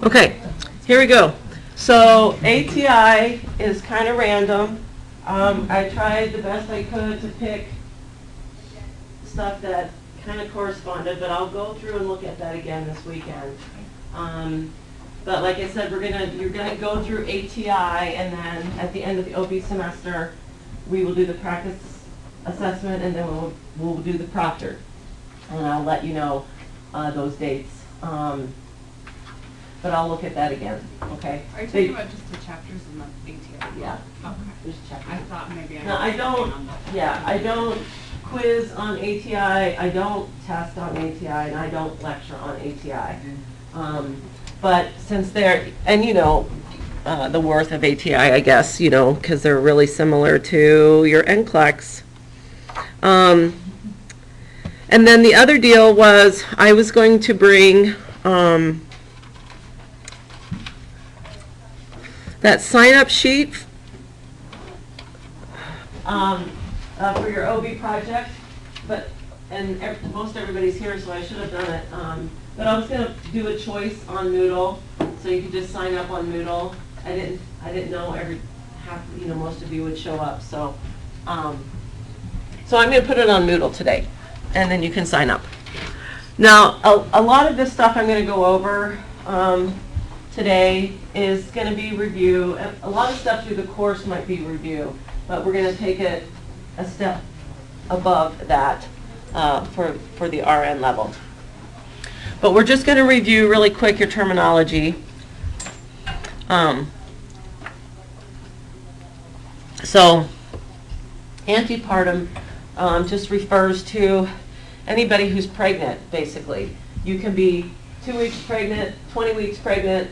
Okay, here we go. So ATI is kind of random. I tried the best I could to pick stuff that kind of corresponded, but I'll go through and look at that again this weekend. But like I said, you're gonna go through ATI, and then at the end of the OB semester, we will do the practice assessment, and then we'll do the proctor, and I'll let you know those dates. But I'll look at that again, okay? Are you talking about just the chapters in the ATI? Yeah. Okay. Just check. I thought maybe I No, I don't, yeah, I don't quiz on ATI, I don't test on ATI, and I don't lecture on ATI. But since they're, and you know, the worth of ATI, I guess, you know, because they're really similar to your NCLEX. And then the other deal was I was going to bring that sign-up sheet for your OB project, and most everybody's here, so I should have done it. But I was going to do a choice on Moodle, so you could just sign up on Moodle. I didn't know most of you would show up, so so I'm going to put it on Moodle today, and then you can sign up. Now, a lot of this stuff I'm going to go over today is going to be review. A lot of stuff through the course might be review, but we're going to take it a step above that for the RN level. But we're just going to review really quick your terminology. So antepartum just refers to anybody who's pregnant, basically. You can be 2 weeks pregnant, 20 weeks pregnant,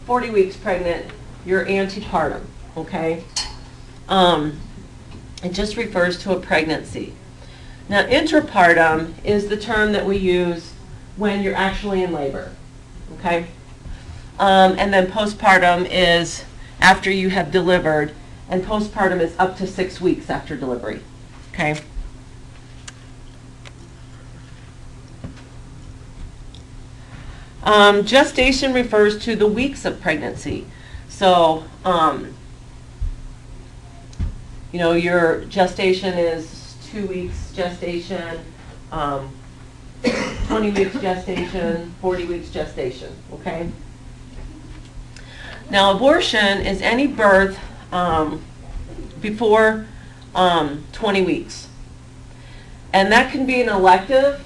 40 weeks pregnant, you're antepartum, okay? It just refers to a pregnancy. Now, intrapartum is the term that we use when you're actually in labor, okay? And then postpartum is after you have delivered, and postpartum is up to 6 weeks after delivery, okay? Gestation refers to the weeks of pregnancy. So, you know, your gestation is 2 weeks gestation, 20 weeks gestation, 40 weeks gestation, okay? Now, abortion is any birth before 20 weeks. And that can be an elective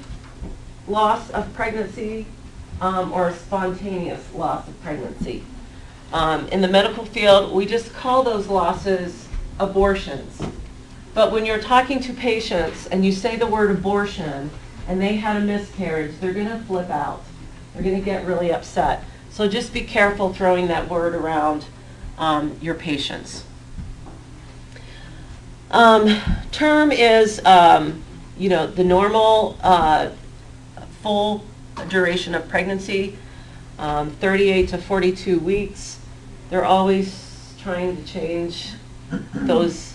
loss of pregnancy or a spontaneous loss of pregnancy. In the medical field, we just call those losses abortions. But when you're talking to patients and you say the word abortion and they had a miscarriage, they're going to flip out. They're going to get really upset. So just be careful throwing that word around your patients. Term is, you know, the normal full duration of pregnancy, 38 to 42 weeks. They're always trying to change those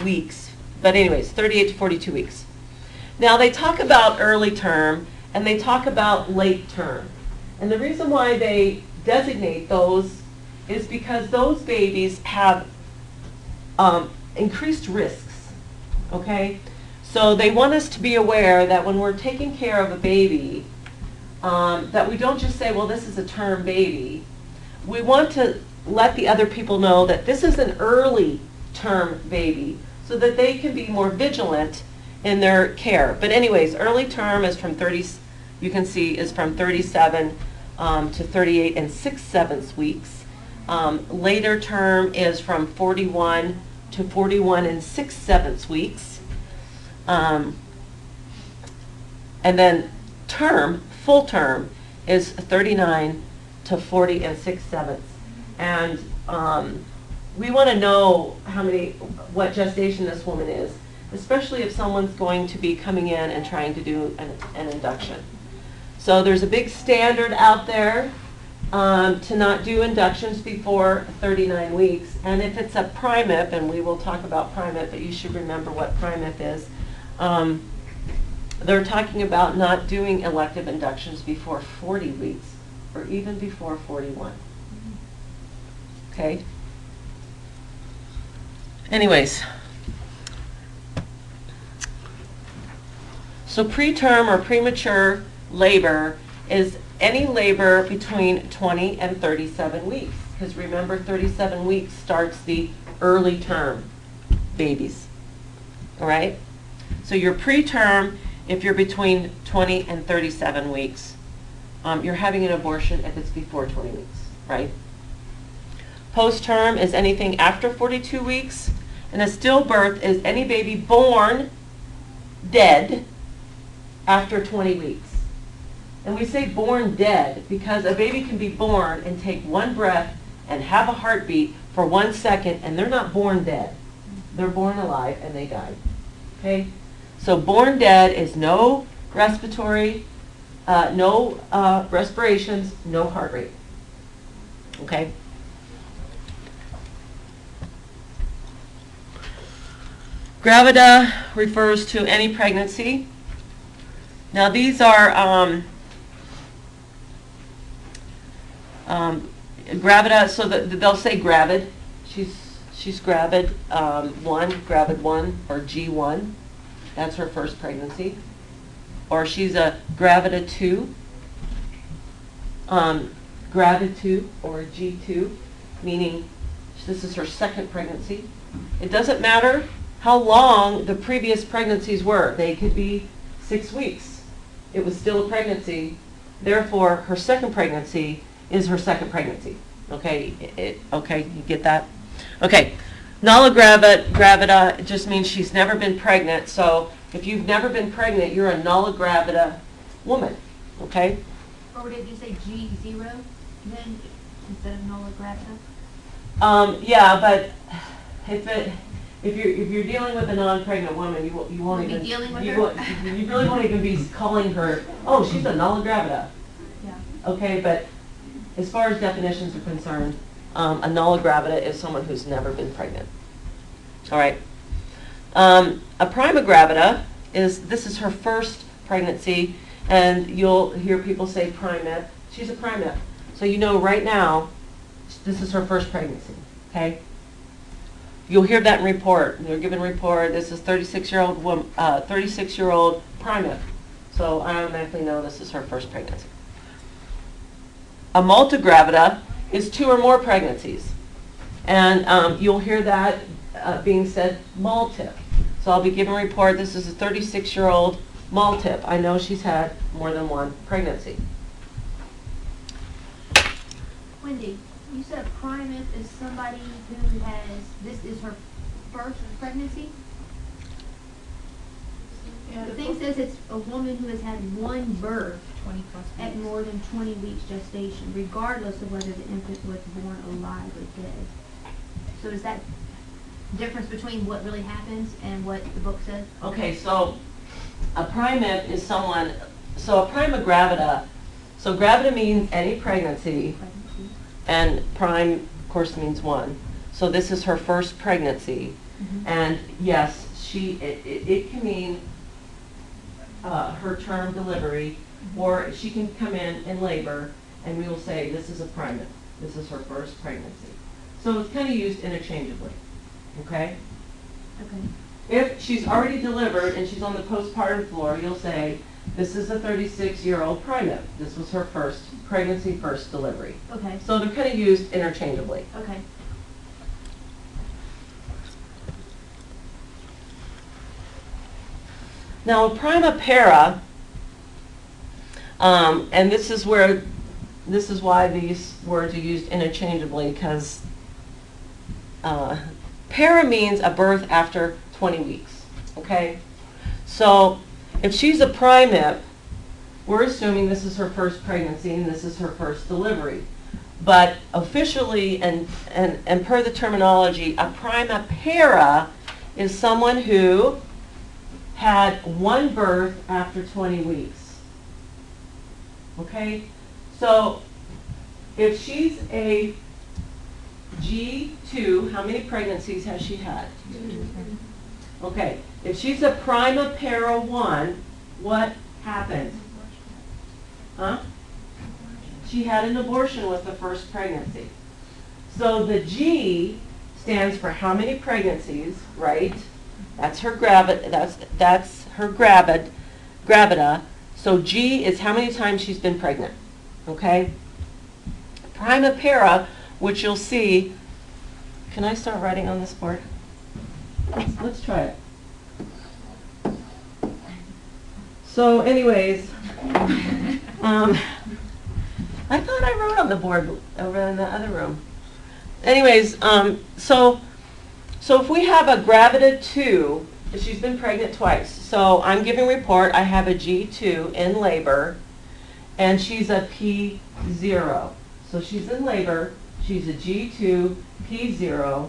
weeks. But anyways, 38 to 42 weeks. Now they talk about early term and they talk about late term. And the reason why they designate those is because those babies have increased risks, okay? So they want us to be aware that when we're taking care of a baby, that we don't just say, well, this is a term baby. We want to let the other people know that this is an early term baby so that they can be more vigilant in their care. But anyways, early term is from 30, you can see, is from 37 to 38 and 6/7 weeks. Later term is from 41 to 41 and 6/7 weeks. And then term, full term, is 39 to 40 and 6/7. And we want to know what gestation this woman is, especially if someone's going to be coming in and trying to do an induction. So there's a big standard out there to not do inductions before 39 weeks. And if it's a PRIMIP, and we will talk about PRIMIP, but you should remember what PRIMIP is, they're talking about not doing elective inductions before 40 weeks or even before 41. Okay? Anyways. So preterm or premature labor is any labor between 20 and 37 weeks. Because remember, 37 weeks starts the early term babies. All right? So your preterm, if you're between 20 and 37 weeks, you're having an abortion if it's before 20 weeks, right? Post-term is anything after 42 weeks, and a stillbirth is any baby born dead after 20 weeks. And we say born dead because a baby can be born and take one breath and have a heartbeat for 1 second, and they're not born dead. They're born alive and they die. Okay? So born dead is no respiratory, no respirations, no heart rate. Okay? Gravida refers to any pregnancy. Now these are gravida, so they'll say gravid. She's gravid 1, or G1. That's her first pregnancy. Or she's a gravida 2, gravid 2 or G2, meaning this is her second pregnancy. It doesn't matter how long the previous pregnancies were. They could be 6 weeks. It was still a pregnancy. Therefore, her second pregnancy is her second pregnancy. Okay, okay, you get that? Okay, nulla gravida just means she's never been pregnant. So if you've never been pregnant, you're a nulla gravida woman. Okay? Or did you say G0 then instead of nulla gravida? Yeah, but if you're dealing with a non-pregnant woman, you won't We'll be even dealing with you her? you really won't even be calling her. Oh, she's a nulla gravida. Yeah. Okay, but as far as definitions are concerned, a nulla gravida is someone who's never been pregnant. All right. A prima gravida this is her first pregnancy, and you'll hear people say primip. She's a primip. So you know right now, this is her first pregnancy. Okay. You'll hear that in report. They're given report. This is 36-year-old woman, 36-year-old primip. So I automatically know this is her first pregnancy. A multigravida is 2 or more pregnancies. And you'll hear that being said multip. So I'll be given a report. This is a 36-year-old multip. I know she's had more than 1 pregnancy. Wendy, you said a primip is somebody who this is her first pregnancy? The thing says it's a woman who has had 1 birth 20 plus at weeks. more than 20 weeks gestation, regardless of whether the infant was born alive or dead. So is that difference between what really happens and what the book says? Okay, so a primip is someone, so a prima gravida, so gravida means any pregnancy, Pregnancy. and prime, of course, means 1. So this is her first pregnancy. Mhm. And yes, it can mean her term delivery, or she can come in labor, and we will say this is a primip. This is her first pregnancy. So it's kind of used interchangeably. Okay? Okay. If she's already delivered and she's on the postpartum floor, you'll say, this is a 36-year-old primip. This was her first pregnancy, first delivery. Okay. So they're kind of used interchangeably. Okay. Now, a prima para, and this is why these words are used interchangeably, because para means a birth after 20 weeks, okay? So if she's a primip, we're assuming this is her first pregnancy and this is her first delivery. But officially and per the terminology, a prima para is someone who had 1 birth after 20 weeks. Okay? So if she's a G2, how many pregnancies has she had? Okay. If she's a prima para 1, what happened? Huh? she had an abortion with the first pregnancy. So the G stands for how many pregnancies, right? That's her that's her gravida. So G is how many times she's been pregnant. Okay? Primipara, which you'll see. Can I start writing on this board? Let's try it. So anyways, I thought I wrote on the board over in the other room. Anyways, so if we have a gravida 2, she's been pregnant twice. So I'm giving report, I have a G2 in labor, and she's a P0. So she's in labor, she's a G2, P0,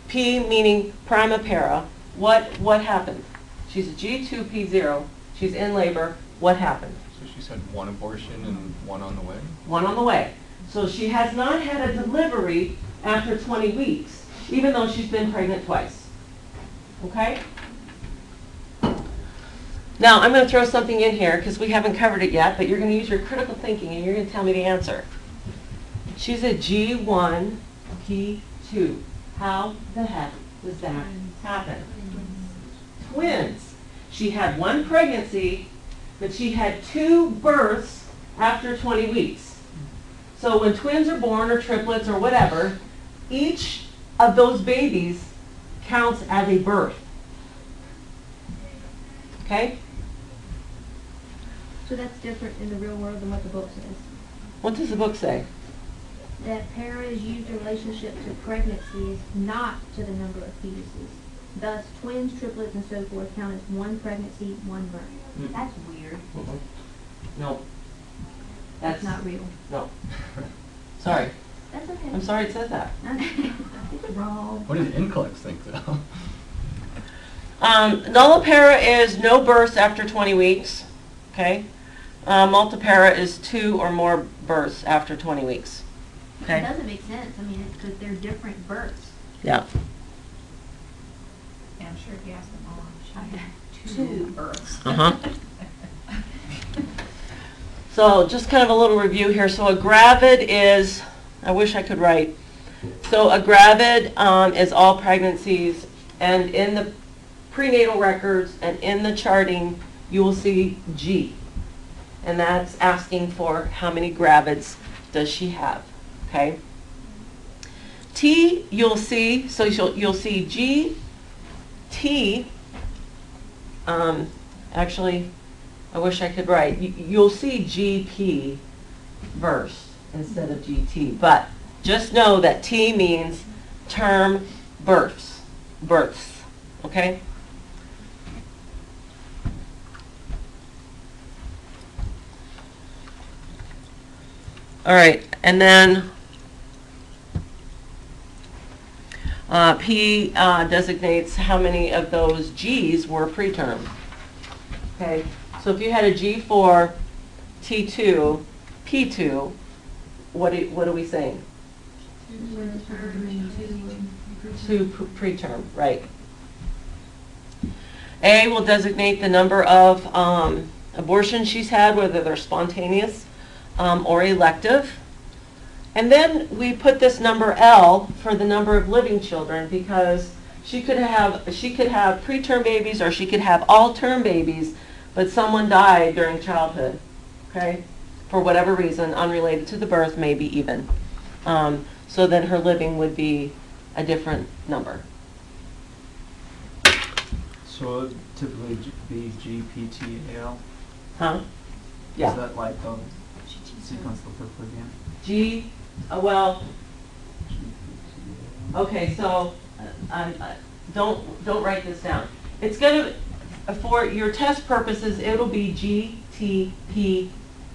P meaning primipara. What happened? She's a G2, P0, she's in labor, what happened? So she's had one abortion and one on the way? One on the way. So she has not had a delivery after 20 weeks, even though she's been pregnant twice. Okay? Now, I'm going to throw something in here because we haven't covered it yet, but you're going to use your critical thinking and you're going to tell me the answer. She's a G1, P2. How the heck does that happen? Twins. She had one pregnancy, but she had 2 births after 20 weeks. So when twins are born, or triplets, or whatever, each of those babies counts as a birth. Okay? So that's different in the real world than what the book says. What does the book say? That paras use their relationship to pregnancies, not to the number of fetuses. Thus, twins, triplets, and so forth count as one pregnancy, one birth. That's weird. No. That's not real. No. Sorry. That's okay. I'm sorry it says that. It's wrong. What does NCLEX think though? Nullipara is no births after 20 weeks. Okay? Multipara is 2 or more births after 20 weeks. It Okay? doesn't make sense. I mean, it's because they're different births. Yeah. Yeah, I'm sure if you ask them all, she had Two. 2 births. Uh-huh. So just kind of a little review here. So a gravid is, I wish I could write. So a gravid is all pregnancies, and in the prenatal records and in the charting, you will see G. And that's asking for how many gravids does she have, okay? T, you'll see, so you'll see G, T, actually, I wish I could write. You'll see GP verse instead of GT, but just know that T means term births, okay? All right, and then P designates how many of those G's were preterm. Okay, so if you had a G for T2, P2, what are we saying? 2 preterm, right. A will designate the number of abortions she's had, whether they're spontaneous or elective. And then we put this number L for the number of living children, because she could have preterm babies or she could have all term babies, but someone died during childhood, okay, for whatever reason, unrelated to the birth, maybe even. So then her living would be a different number. So it would typically be GPTAL? Huh? Yeah. Is that like the sequence they'll put again? G, well, okay, so don't write this down. It's going to, for your test purposes, it'll be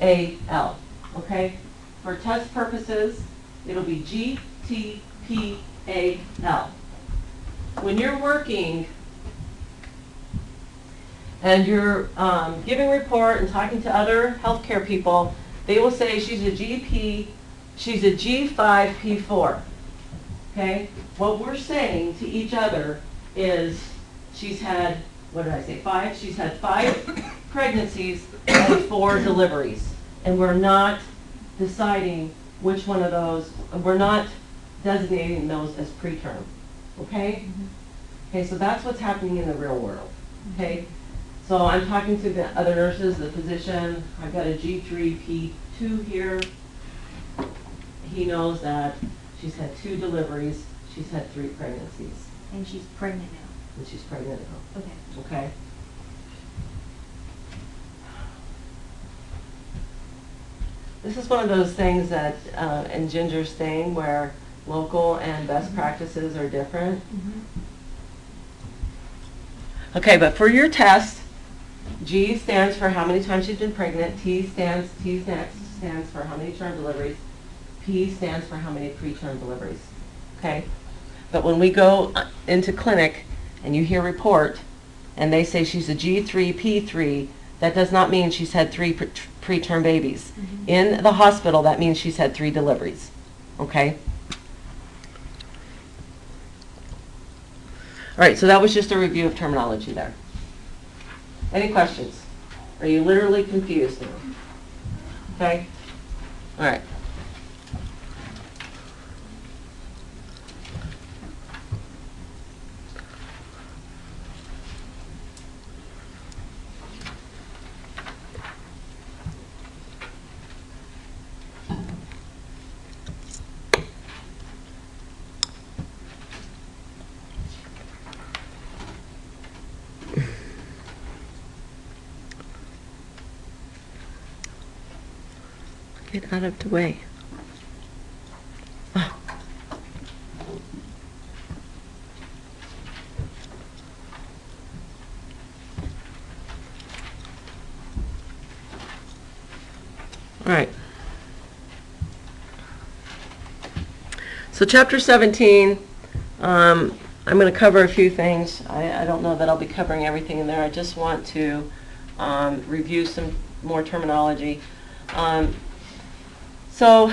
GTPAL, okay? For test purposes, it'll be GTPAL. When you're working and you're giving report and talking to other healthcare people, they will say she's a G5P4, okay? What we're saying to each other is she's had, what did I say, 5? She's had 5 pregnancies and 4 deliveries. And we're not deciding which one of those, we're not designating those as preterm, okay? Okay, so that's what's happening in the real world, okay? So I'm talking to the other nurses, the physician, I've got a G3P2 here. He knows that she's had 2 deliveries, she's had 3 pregnancies, And she's pregnant now. and she's pregnant now, Okay. okay? This is one of those things that, in Ginger's thing, where local and best practices are different. Okay, but for your test, G stands for how many times she's been pregnant, T stands for how many term deliveries, P stands for how many preterm deliveries, okay? But when we go into clinic and you hear report and they say she's a G3, P3, that does not mean she's had 3 preterm babies. In the hospital, that means she's had 3 deliveries, okay? All right, so that was just a review of terminology there. Any questions? Are you literally confused now? Okay? All right. Get out of the way. Ah. All right. So chapter 17, I'm going to cover a few things. I don't know that I'll be covering everything in there. I just want to review some more terminology. So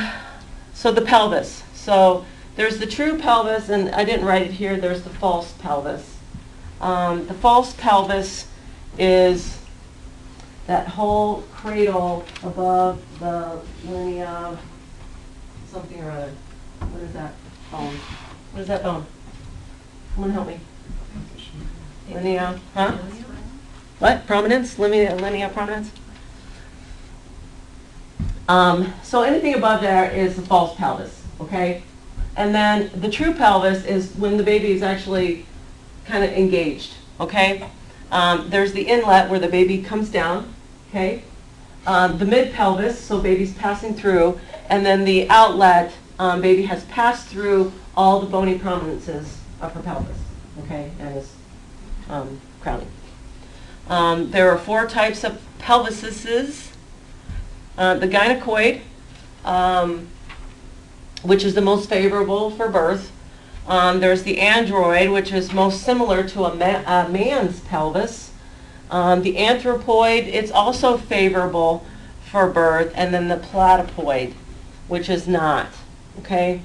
the pelvis. So there's the true pelvis, and I didn't write it here, there's the false pelvis. The false pelvis is that whole cradle above the linea, something or other. What is that bone? What is that bone? Someone help me. Linea, huh? What? Prominence? Linea prominence? So anything above there is the false pelvis, okay? And then the true pelvis is when the baby is actually kind of engaged, okay? There's the inlet where the baby comes down, okay? The mid pelvis, so baby's passing through, and then the outlet, baby has passed through all the bony prominences of her pelvis, okay, and is crowning. There are 4 types of pelvises. The gynecoid, which is the most favorable for birth. There's the android, which is most similar to a man's pelvis. The anthropoid, it's also favorable for birth. And then the platypoid, which is not. Okay?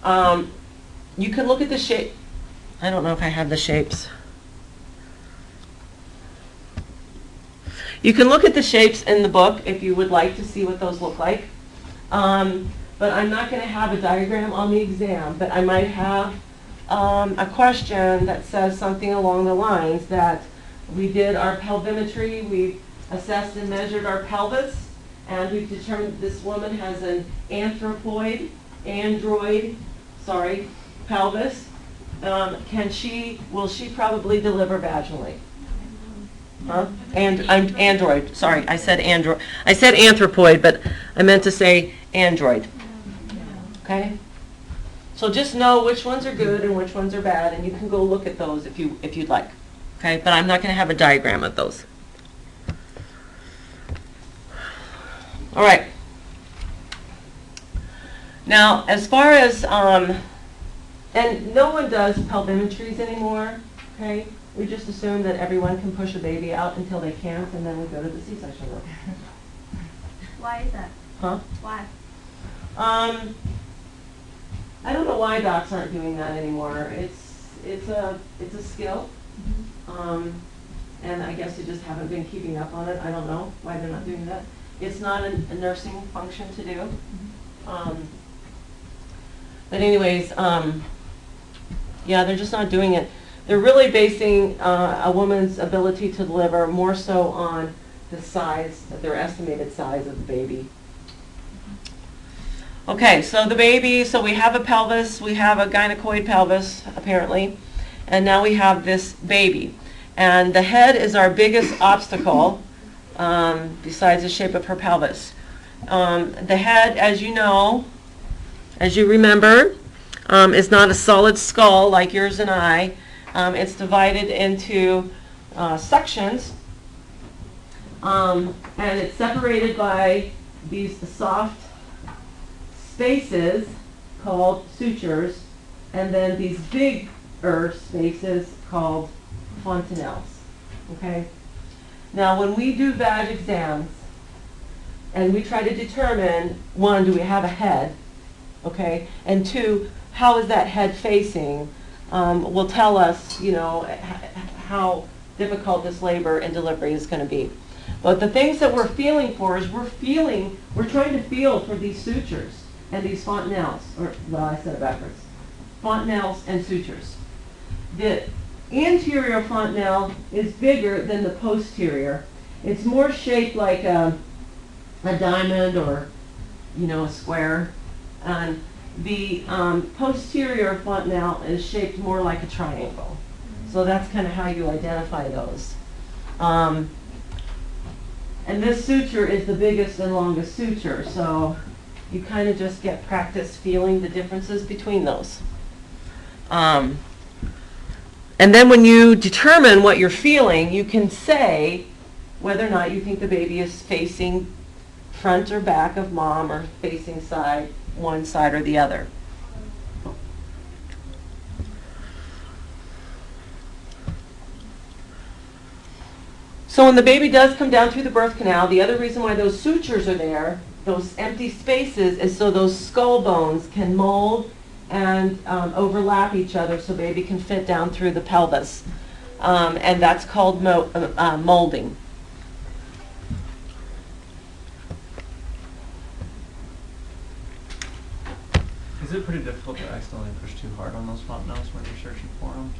You can look at the shape. I don't know if I have the shapes. You can look at the shapes in the book if you would like to see what those look like. But I'm not going to have a diagram on the exam, but I might have a question that says something along the lines that we did our pelvimetry, we assessed and measured our pelvis, and we've determined this woman has an android, pelvis. Will she probably deliver vaginally? Huh? Android. Sorry, I said android. I said anthropoid, but I meant to say android. Okay? So just know which ones are good and which ones are bad, and you can go look at those if you'd like. Okay? But I'm not going to have a diagram of those. All right. Now, as far as and no one does pelvimetries anymore. Okay? We just assume that everyone can push a baby out until they can't, and then we go to the C-section room. Why is that? Huh? Why? I don't know why docs aren't doing that anymore. It's a skill, and I guess they just haven't been keeping up on it. I don't know why they're not doing that. It's not a nursing function to do. But anyways, yeah, they're just not doing it. They're really basing a woman's ability to deliver more so on the size, their estimated size of the baby. Okay, so the baby, so we have a pelvis, we have a gynecoid pelvis, apparently, and now we have this baby. And the head is our biggest obstacle, besides the shape of her pelvis. The head, as you know, as you remember, is not a solid skull like yours and I. It's divided into sections, and it's separated by these soft spaces called sutures, and then these bigger spaces called fontanelles. Okay? Now, when we do vag exams, and we try to determine, one, do we have a head, okay, and two, how is that head facing, will tell us, you know, how difficult this labor and delivery is going to be. But the things that we're feeling for is we're trying to feel for these sutures and these fontanelles, or, well, I said it backwards, fontanelles and sutures. The anterior fontanelle is bigger than the posterior. It's more shaped like a diamond or, you know, a square. And the posterior fontanelle is shaped more like a triangle. So that's kind of how you identify those. And this suture is the biggest and longest suture, so you kind of just get practice feeling the differences between those. And then when you determine what you're feeling, you can say whether or not you think the baby is facing front or back of mom or facing one side or the other. So when the baby does come down through the birth canal, the other reason why those sutures are there, those empty spaces, is so those skull bones can mold and overlap each other so baby can fit down through the pelvis. And that's called molding. Is it pretty difficult to accidentally push too hard on those fontanelles when you're searching for them?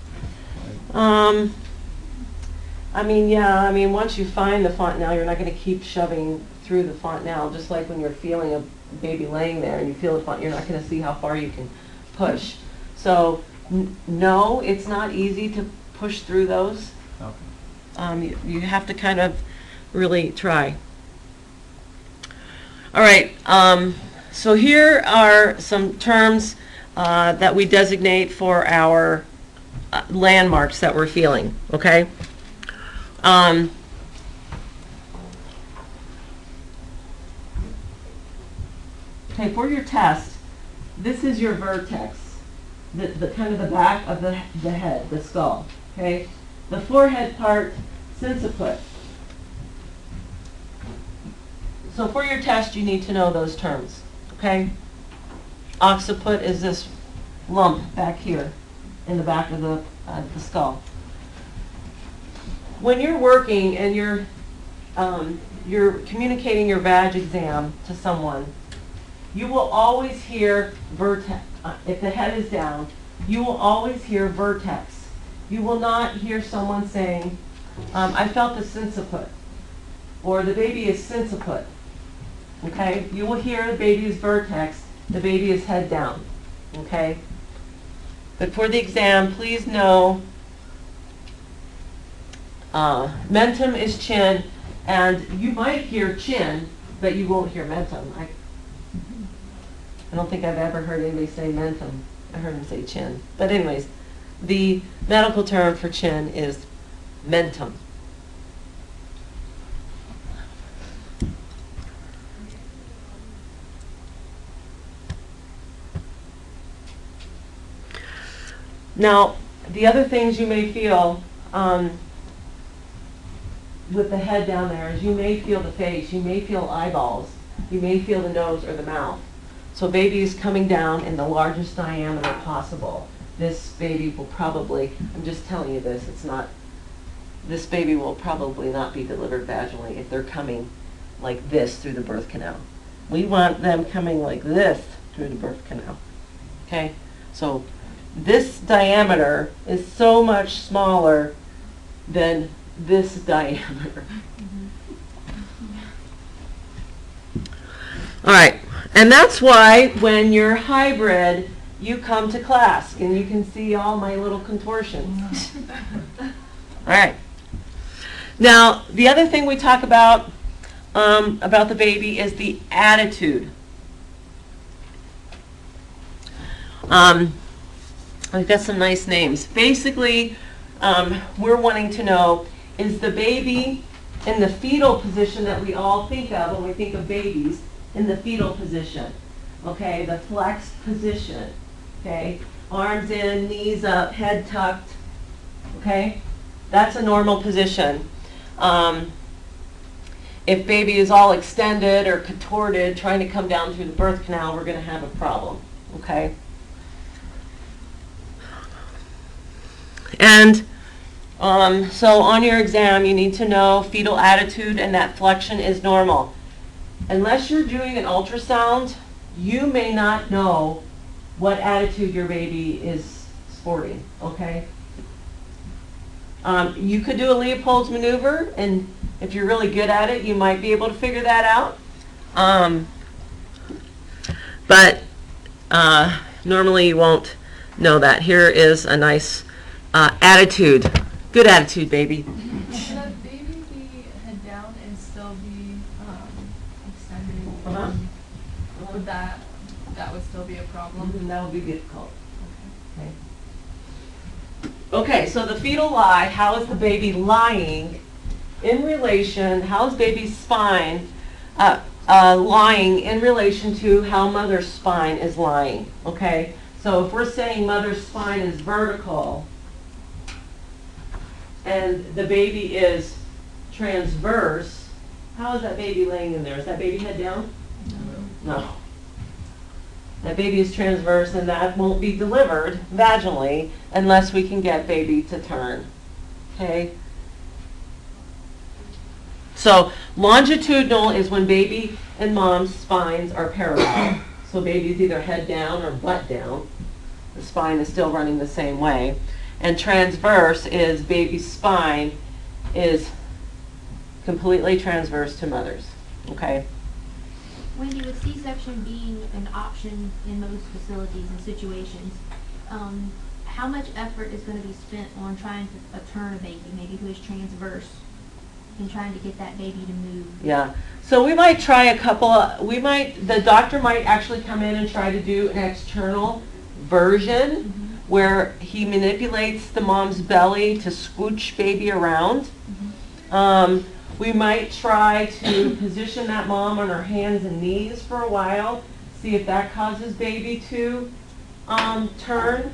I mean, yeah, I mean, once you find the fontanelle, you're not going to keep shoving through the fontanelle, just like when you're feeling a baby laying there and you feel the fontanelle, you're not going to see how far you can push. So, no, it's not easy to push through those. Okay. You have to kind of really try. All right, so here are some terms that we designate for our landmarks that we're feeling, okay? Okay, for your test, this is your vertex, the kind of the back of the head, the skull, okay? The forehead part, sinciput. So for your test, you need to know those terms, okay? Occiput is this lump back here in the back of the skull. When you're working and you're communicating your vag exam to someone, you will always hear vertex. If the head is down, you will always hear vertex. You will not hear someone saying, I felt the sinciput, or the baby is sinciput. Okay? You will hear the baby's vertex, the baby is head down. Okay? But for the exam, please know mentum is chin, and you might hear chin, but you won't hear mentum. I don't think I've ever heard anybody say mentum. I heard them say chin. But anyways, the medical term for chin is mentum. Now, the other things you may feel with the head down there is you may feel the face, you may feel eyeballs, you may feel the nose or the mouth. So baby is coming down in the largest diameter possible. This baby will probably, I'm just telling you this, this baby will probably not be delivered vaginally if they're coming like this through the birth canal. We want them coming like this through the birth canal. Okay? So this diameter is so much smaller than this diameter. All right, and that's why when you're hybrid, you come to class and you can see all my little contortions. All right. Now, the other thing we talk about the baby is the attitude. We've got some nice names. Basically, we're wanting to know, is the baby in the fetal position that we all think of when we think of babies, in the fetal position? Okay, the flexed position. Okay, arms in, knees up, head tucked. Okay, that's a normal position. If baby is all extended or contorted, trying to come down through the birth canal, we're going to have a problem. Okay. And so on your exam, you need to know fetal attitude, and that flexion is normal. Unless you're doing an ultrasound, you may not know what attitude your baby is sporting, okay? You could do a Leopold's maneuver, and if you're really good at it, you might be able to figure that out. But normally you won't know that. Here is a nice attitude. Good attitude, baby. Should a baby be head down and still be extended? Uh-huh. Would that would still be a problem? That would be difficult. Okay, so the fetal lie, how is the baby lying in relation, how is baby's spine lying in relation to how mother's spine is lying, okay? So if we're saying mother's spine is vertical and the baby is transverse, how is that baby laying in there? Is that baby head down? No. That baby is transverse, and that won't be delivered vaginally unless we can get baby to turn. Okay? So longitudinal is when baby and mom's spines are parallel. So baby's either head down or butt down. The spine is still running the same way. And transverse is baby's spine is completely transverse to mother's. Okay? Wendy, with C-section being an option in most facilities and situations, how much effort is going to be spent on trying to turn a baby, maybe who is transverse, and trying to get that baby to move? Yeah. So we might try a couple of, the doctor might actually come in and try to do an external version where he manipulates the mom's belly to scooch baby around. We might try to position that mom on her hands and knees for a while, see if that causes baby to turn.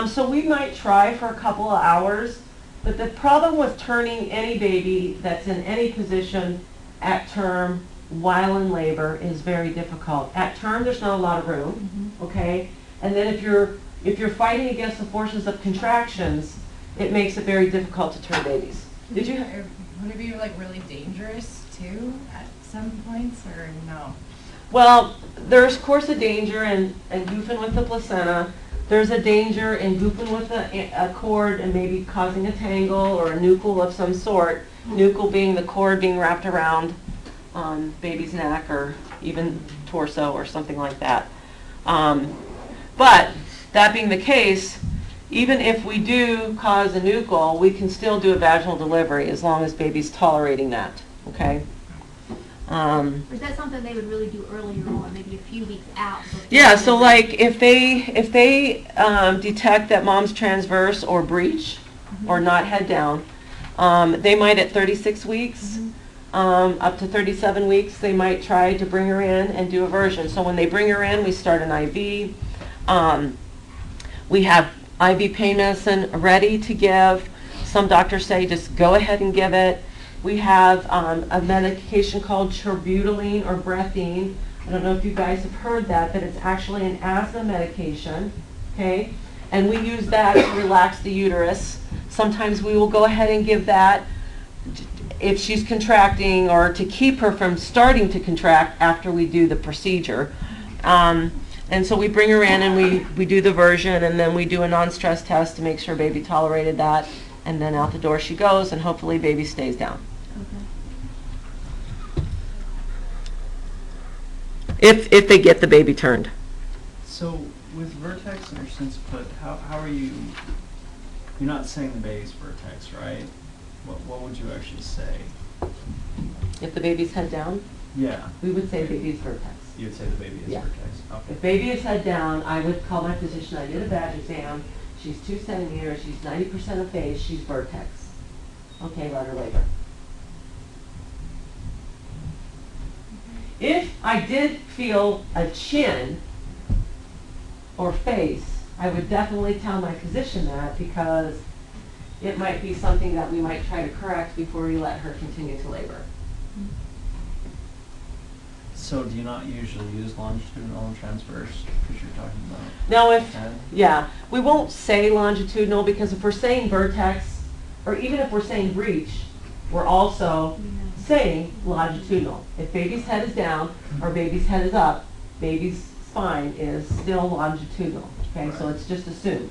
So we might try for a couple of hours, but the problem with turning any baby that's in any position at term while in labor is very difficult. At term, there's not a lot of room, okay? And then if you're fighting against the forces of contractions, it makes it very difficult to turn babies. Did you? Would it be like really dangerous too at some points, or no? Well, there's of course a danger in goofing with the placenta. There's a danger in goofing with a cord and maybe causing a tangle or a nuchal of some sort. Nuchal being the cord being wrapped around baby's neck or even torso or something like that. But that being the case, even if we do cause a nuchal, we can still do a vaginal delivery as long as baby's tolerating that, okay? Or is that something they would really do earlier on, maybe a few weeks out? Yeah, so like if they detect that mom's transverse or breech or not head down, they might at 36 weeks, up to 37 weeks, they might try to bring her in and do a version. So when they bring her in, we start an IV. We have IV pain medicine ready to give. Some doctors say just go ahead and give it. We have a medication called terbutaline or Breathine. I don't know if you guys have heard that, but it's actually an asthma medication, okay? And we use that to relax the uterus. Sometimes we will go ahead and give that. if she's contracting or to keep her from starting to contract after we do the procedure. And so we bring her in and we do the version, and then we do a non-stress test to make sure baby tolerated that, and then out the door she goes, and hopefully baby stays down. Okay. If they get the baby turned. So with Vertex and your sense put, how are you? You're not saying the baby's Vertex, right? What would you actually say? If the baby's head down, Yeah, we would say baby's vertex. you would say the baby is Yeah. Vertex. Okay. If baby is head down, I would call my physician, I did a badge exam, she's 2 centimeters, she's 90% of phase, she's vertex. Okay, let her labor. If I did feel a chin or face, I would definitely tell my physician that, because it might be something that we might try to correct before we let her continue to labor. So do you not usually use longitudinal and transverse because you're talking about Now if, head? yeah, we won't say longitudinal, because if we're saying vertex, or even if we're saying breech, we're also saying longitudinal. If baby's head is down or baby's head is up, baby's spine is still longitudinal, okay? So Right. it's just assumed.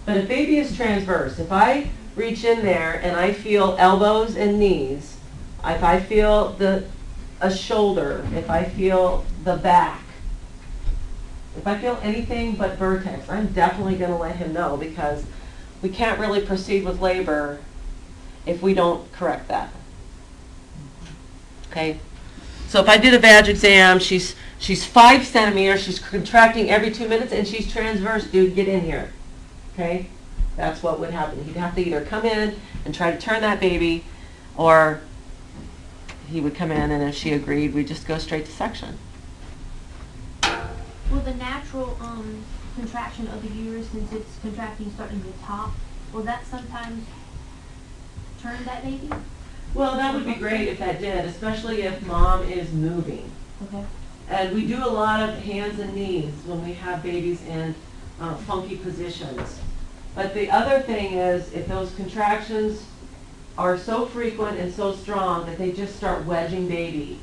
But if baby is transverse, if I reach in there and I feel elbows and knees, if I feel a shoulder, if I feel the back, if I feel anything but vertex, I'm definitely going to let him know, because we can't really proceed with labor if we don't correct that. Okay? So if I did a vag exam, she's 5 centimeters, she's contracting every 2 minutes, and she's transverse, dude, get in here. Okay? That's what would happen. He'd have to either come in and try to turn that baby, or he would come in, and if she agreed, we'd just go straight to section. Will the natural contraction of the uterus, since it's contracting starting at the top, will that sometimes turn that baby? Well, that would be great if that did, especially if mom is moving. Okay. And we do a lot of hands and knees when we have babies in funky positions. But the other thing is, if those contractions are so frequent and so strong that they just start wedging baby,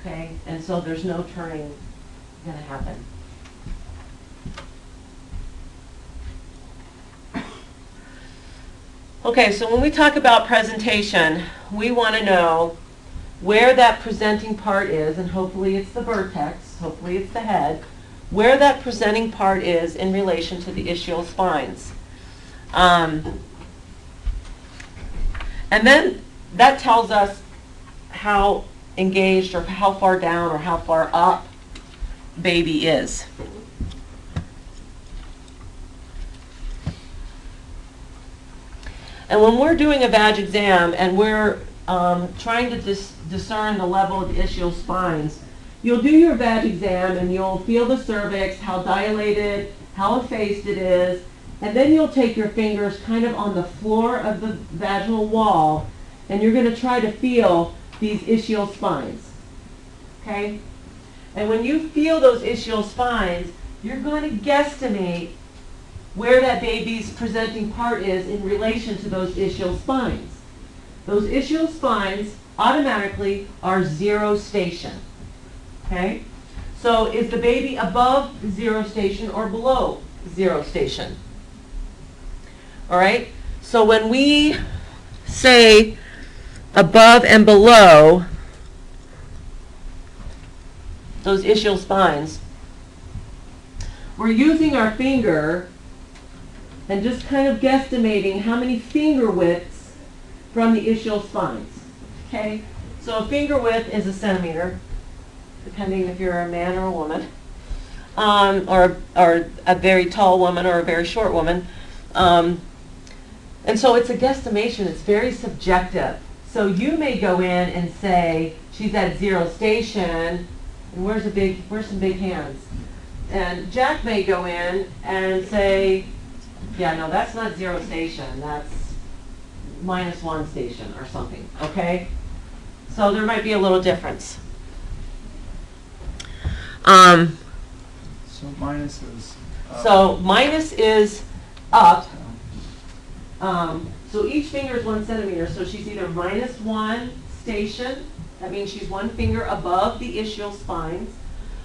okay? And so there's no turning gonna happen. Okay, so when we talk about presentation, we want to know where that presenting part is, and hopefully it's the vertex, hopefully it's the head, where that presenting part is in relation to the ischial spines. And then that tells us how engaged or how far down or how far up baby is. And when we're doing a vag exam and we're trying to discern the level of the ischial spines, you'll do your vag exam and you'll feel the cervix, how dilated, how effaced it is, and then you'll take your fingers kind of on the floor of the vaginal wall, and you're going to try to feel these ischial spines, okay? And when you feel those ischial spines, you're going to guesstimate where that baby's presenting part is in relation to those ischial spines. Those ischial spines automatically are 0 station, okay? So is the baby above 0 station or below 0 station? All right, so when we say above and below those ischial spines, we're using our finger and just kind of guesstimating how many finger widths from the ischial spines. Okay, so a finger width is 1 centimeter, depending if you're a man or a woman, or a very tall woman or a very short woman. And so it's a guesstimation, it's very subjective. So you may go in and say, she's at 0 station, and where's some big hands? And Jack may go in and say, yeah, no, that's not 0 station, that's -1 station or something, okay? So there might be a little difference. So minus is up. So minus is up. So each finger is 1 centimeter, so she's either -1 station, that means she's 1 finger above the ischial spines,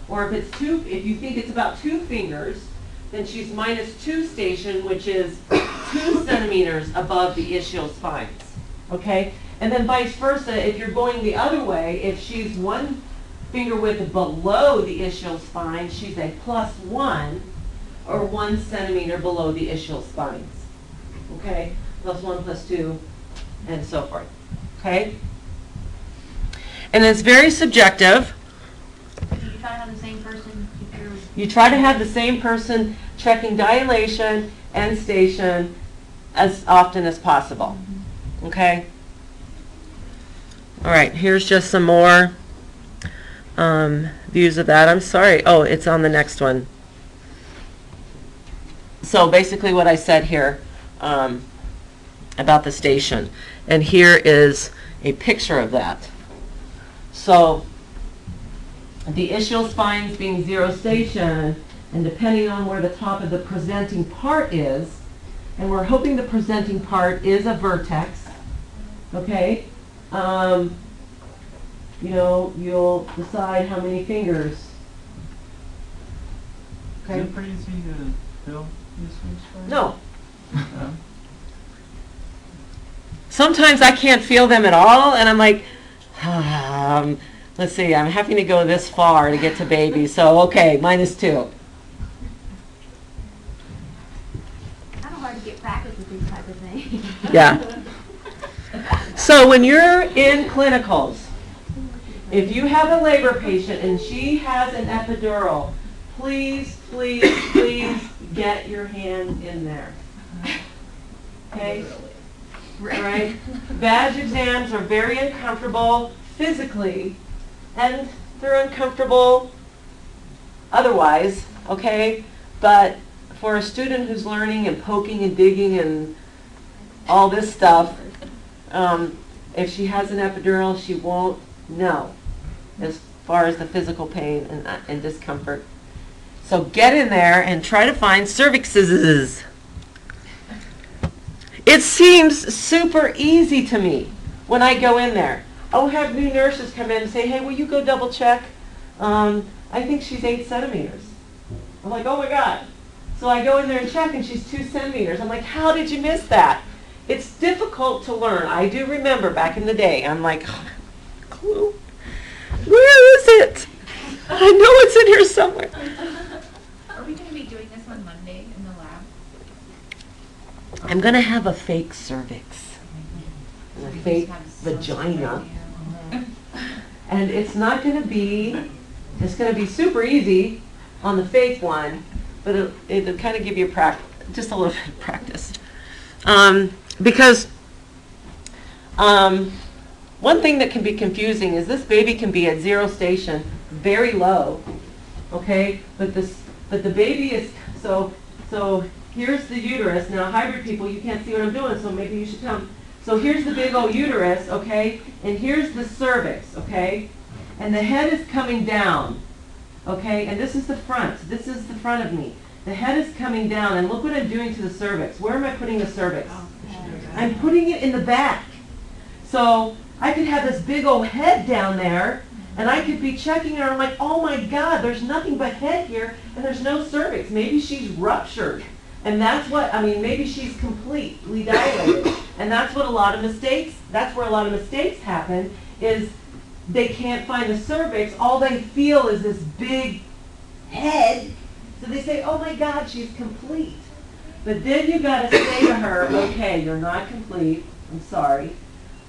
or if you think it's about 2 fingers, then she's -2 station, which is 2 centimeters above the ischial spines, okay? And then vice versa, if you're going the other way, if she's 1 finger width below the ischial spine, she's a +1, or 1 centimeter below the ischial spines, okay? +1, +2, and so forth, okay? And it's very subjective. So you try to have the same person if you're. You try to have the same person checking dilation and station as often as possible, okay? All right, here's just some more views of that. I'm sorry. Oh, it's on the next one. So basically what I said here about the station. And here is a picture of that. So the ischial spines being 0 station, and depending on where the top of the presenting part is, and we're hoping the presenting part is a vertex, okay? You know, you'll decide how many fingers. Is Okay? it pretty easy to fill this week's part? No. No? Sometimes I can't feel them at all, and I'm like, let's see, I'm having to go this far to get to baby, so okay, -2. Kind of hard to get practice with these type of things. Yeah. So when you're in clinicals, if you have a labor patient and she has an epidural, please, please, please get your hand in there. Okay? Right? Vag exams are very uncomfortable physically, and they're uncomfortable otherwise, okay? But for a student who's learning and poking and digging and all this stuff, if she has an epidural, she won't know as far as the physical pain and discomfort. So get in there and try to find cervixes. It seems super easy to me when I go in there. I'll have new nurses come in and say, hey, will you go double check? I think she's 8 centimeters. I'm like, oh my God. So I go in there and check and she's 2 centimeters. I'm like, how did you miss that? It's difficult to learn. I do remember back in the day, I'm like, clue. Where is it? I know it's in here somewhere. Are we gonna be doing this on Monday in the lab? I'm going to have a fake cervix and a We just fake have such vagina. an idea. And it's not going to be, it's going to be super easy on the fake one, but it'll kind of give you just a little bit of practice. Because one thing that can be confusing is this baby can be at 0 station, very low, okay? But the baby is, so here's the uterus. Now, hybrid people, you can't see what I'm doing, so maybe you should come. So here's the big old uterus, okay? And here's the cervix, okay? And the head is coming down, okay? And this is the front. This is the front of me. The head is coming down, and look what I'm doing to the cervix. Where am I putting the cervix? I'm putting it in the back. So I could have this big old head down there, and I could be checking her. I'm like, oh my God, there's nothing but head here, and there's no cervix. Maybe she's ruptured. And that's what, maybe she's completely dilated. And that's what that's where a lot of mistakes happen, is they can't find the cervix. All they feel is this big head. So they say, oh my God, she's complete. But then you got to say to her, okay, you're not complete. I'm sorry.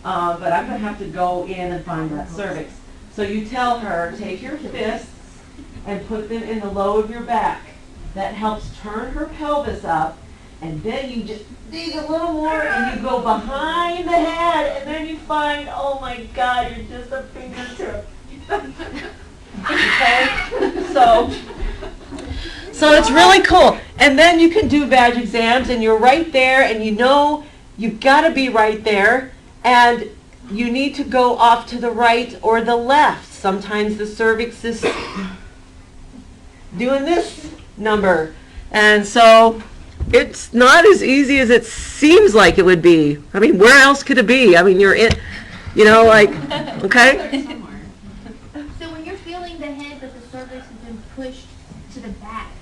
But I'm going to have to go in and find that cervix. So you tell her, take your fists and put them in the low of your back. That helps turn her pelvis up. And then you just dig a little more and you go behind the head. And then you find, oh my God, you're just a fingertip. Okay? So it's really cool. And then you can do vag exams and you're right there and you know you've got to be right there. And you need to go off to the right or the left. Sometimes the cervix is doing this number. And so it's not as easy as it seems like it would be. I mean, where else could it be? I mean, you're in, like, okay? So when you're feeling the head that the cervix has been pushed to the back,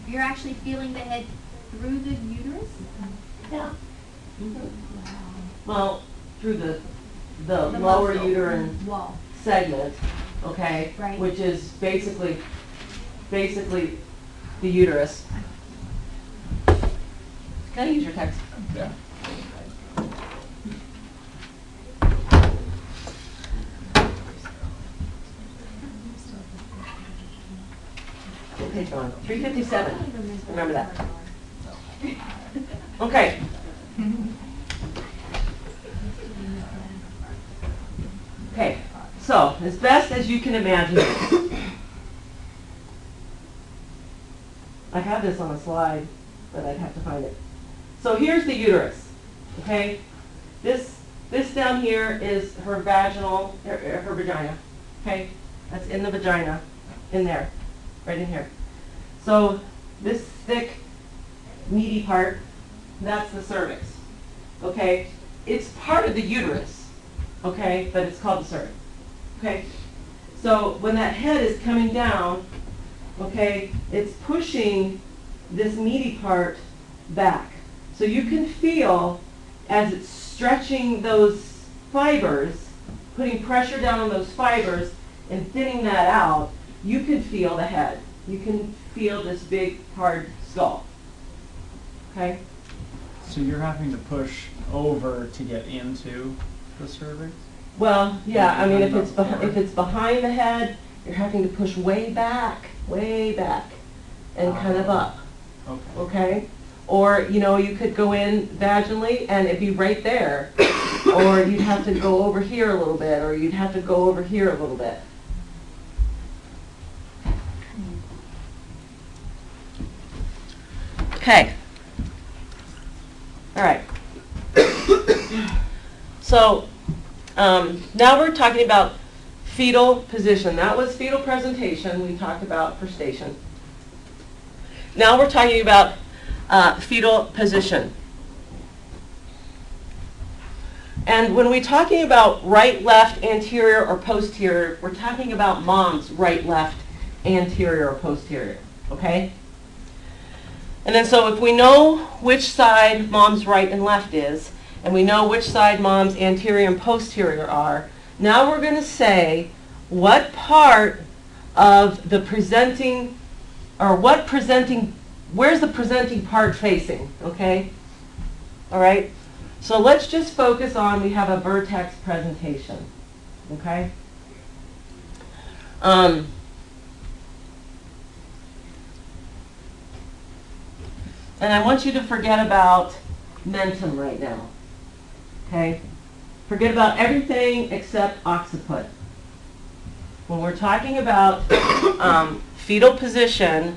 you're actually feeling the head through the uterus? Yeah. Well, through the lower uterine wall. segment, okay? Right. Which is basically the uterus. Can I use your text? Yeah. Okay, John, 357. Remember that. Okay. Okay, so as best as you can imagine it. I have this on a slide, but I'd have to find it. So here's the uterus, okay? This down here is her vaginal, her vagina, okay? That's in the vagina, in there, right in here. So this thick, meaty part, that's the cervix, okay? It's part of the uterus, okay, but it's called the cervix, okay? So when that head is coming down, okay, it's pushing this meaty part back. So you can feel as it's stretching those fibers, putting pressure down on those fibers and thinning that out, you can feel the head. You can feel this big, hard skull. Okay? So you're having to push over to get into the cervix? Well, yeah, I mean, if it's behind the head, you're having to push way back, and kind of up. Okay. Okay? Or, you could go in vaginally and it'd be right there. Or you'd have to go over here a little bit, or you'd have to go over here a little bit. Okay. All right. So, now we're talking about fetal position. That was fetal presentation we talked about for station. Now we're talking about fetal position. And when we're talking about right, left, anterior, or posterior, we're talking about mom's right, left, anterior, or posterior, okay? And then so if we know which side mom's right and left is, and we know which side mom's anterior and posterior are, now we're going to say what part of the presenting, or where's the presenting part facing, okay? All right? So let's just focus on, we have a vertex presentation, okay? And I want you to forget about mentum right now, okay? Forget about everything except occiput. When we're talking about fetal position,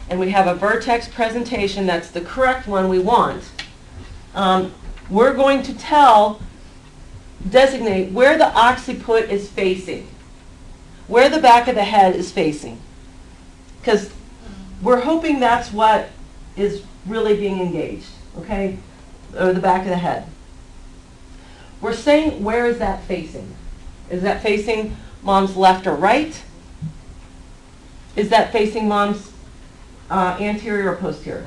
and we have a vertex presentation, that's the correct one we want, we're going to designate where the occiput is facing, where the back of the head is facing. Because we're hoping that's what is really being engaged, okay? Or the back of the head. We're saying, where is that facing? Is that facing mom's left or right? Is that facing mom's anterior or posterior?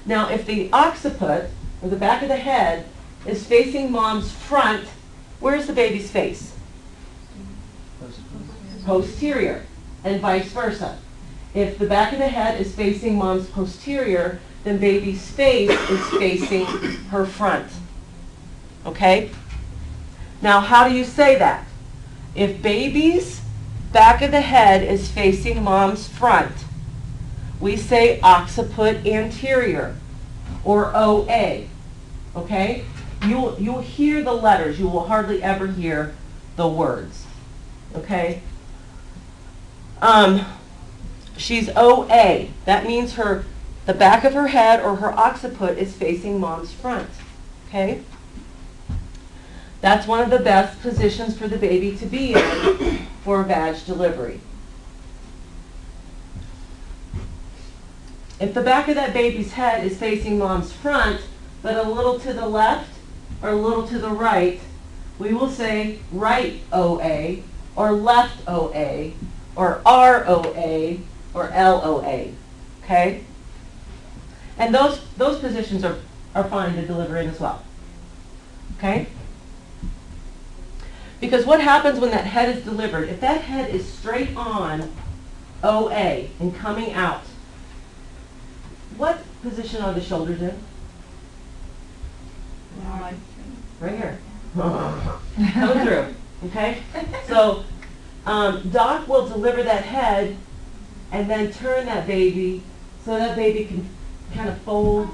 Now, if the occiput, or the back of the head, is facing mom's front, where's the baby's face? Posterior, and vice versa. If the back of the head is facing mom's posterior, then baby's face is facing her front. Okay? Now, how do you say that? If baby's back of the head is facing mom's front, we say occiput anterior, or OA. Okay? You'll hear the letters. You will hardly ever hear the words. Okay? She's OA. That means the back of her head or her occiput is facing mom's front. Okay? That's one of the best positions for the baby to be in for vag delivery. If the back of that baby's head is facing mom's front, but a little to the left or a little to the right, we will say right OA or left OA or ROA or LOA, okay? And those positions are fine to deliver in as well, okay? Because what happens when that head is delivered, if that head is straight on OA and coming out, what position are the shoulders in? Right here. Coming through, okay? So doc will deliver that head and then turn that baby so that baby can kind of fold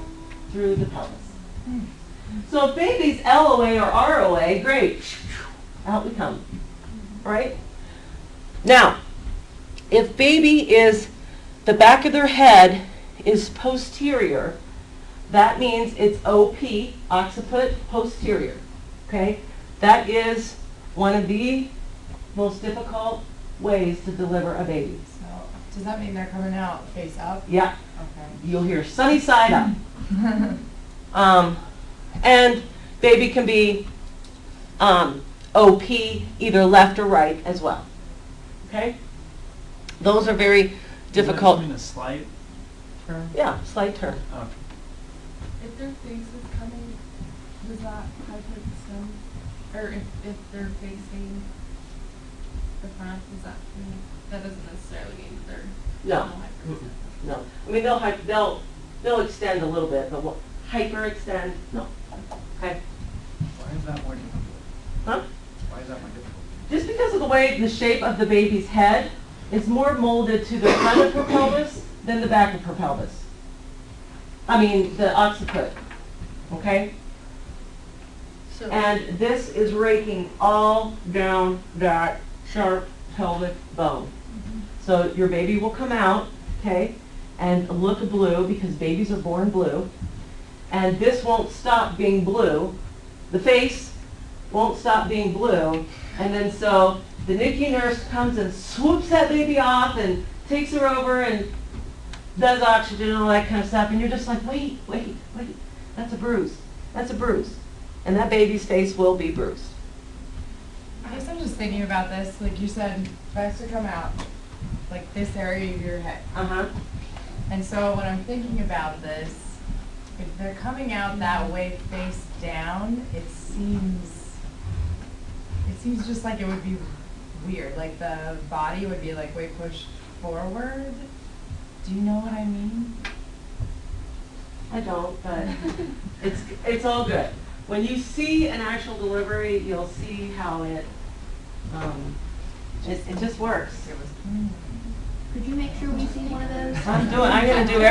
through the pelvis. So if baby's LOA or ROA, great. Out we come, right? Now, if baby is, the back of their head is posterior, that means it's OP, occiput posterior, okay? That is one of the most difficult ways to deliver a baby. So, does that mean they're coming out face up? Yeah, Okay. you'll hear sunny side up. And baby can be OP, either left or right as well, okay? Those are very difficult. Does that mean a slight turn? Yeah, slight turn. Okay. If their face is coming, does that hyperextend? Or if they're facing the front, does that mean, that doesn't necessarily mean that they're No. hyperextend? No, I mean, they'll extend a little bit, but hyperextend, no. Okay, Why is that more difficult? huh? Why is that more difficult? Just because of the way the shape of the baby's head is more molded to the front of her pelvis than the back of her pelvis. I mean, the occiput, okay? So, And this is raking all down that sharp pelvic bone. So your baby will come out, okay, and look blue because babies are born blue. And this won't stop being blue. The face won't stop being blue. And then so the NICU nurse comes and swoops that baby off and takes her over and does oxygen and all that kind of stuff. And you're just like, wait, that's a bruise. That's a bruise. And that baby's face will be bruised. I guess I'm just thinking about this, like you said, vest to come out, like this area of your head. Uh-huh. And so when I'm thinking about this, if they're coming out that way face down, it seems just like it would be weird. Like the body would be like way pushed forward. Do you know what I mean? I don't, but it's all good. When you see an actual delivery, you'll see how it just works. It was, Could you make sure we see one of those? I'm gonna do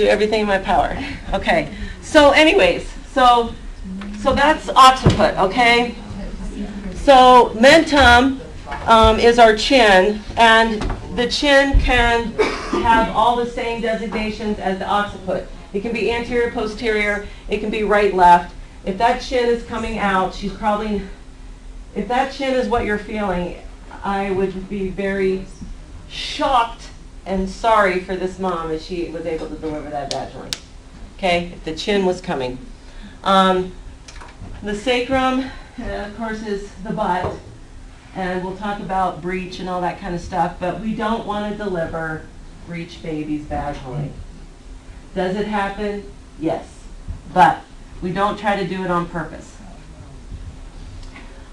everything in my power. Okay, so anyways, so that's occiput, okay? So mentum is our chin, and the chin can have all the same designations as the occiput. It can be anterior, posterior, it can be right, left. If that chin is coming out, if that chin is what you're feeling, I would be very shocked and sorry for this mom if she was able to deliver that vaginally. Okay, if the chin was coming. The sacrum, of course, is the butt, and we'll talk about breech and all that kind of stuff, but we don't want to deliver breech babies vaginally. Does it happen? Yes, but we don't try to do it on purpose.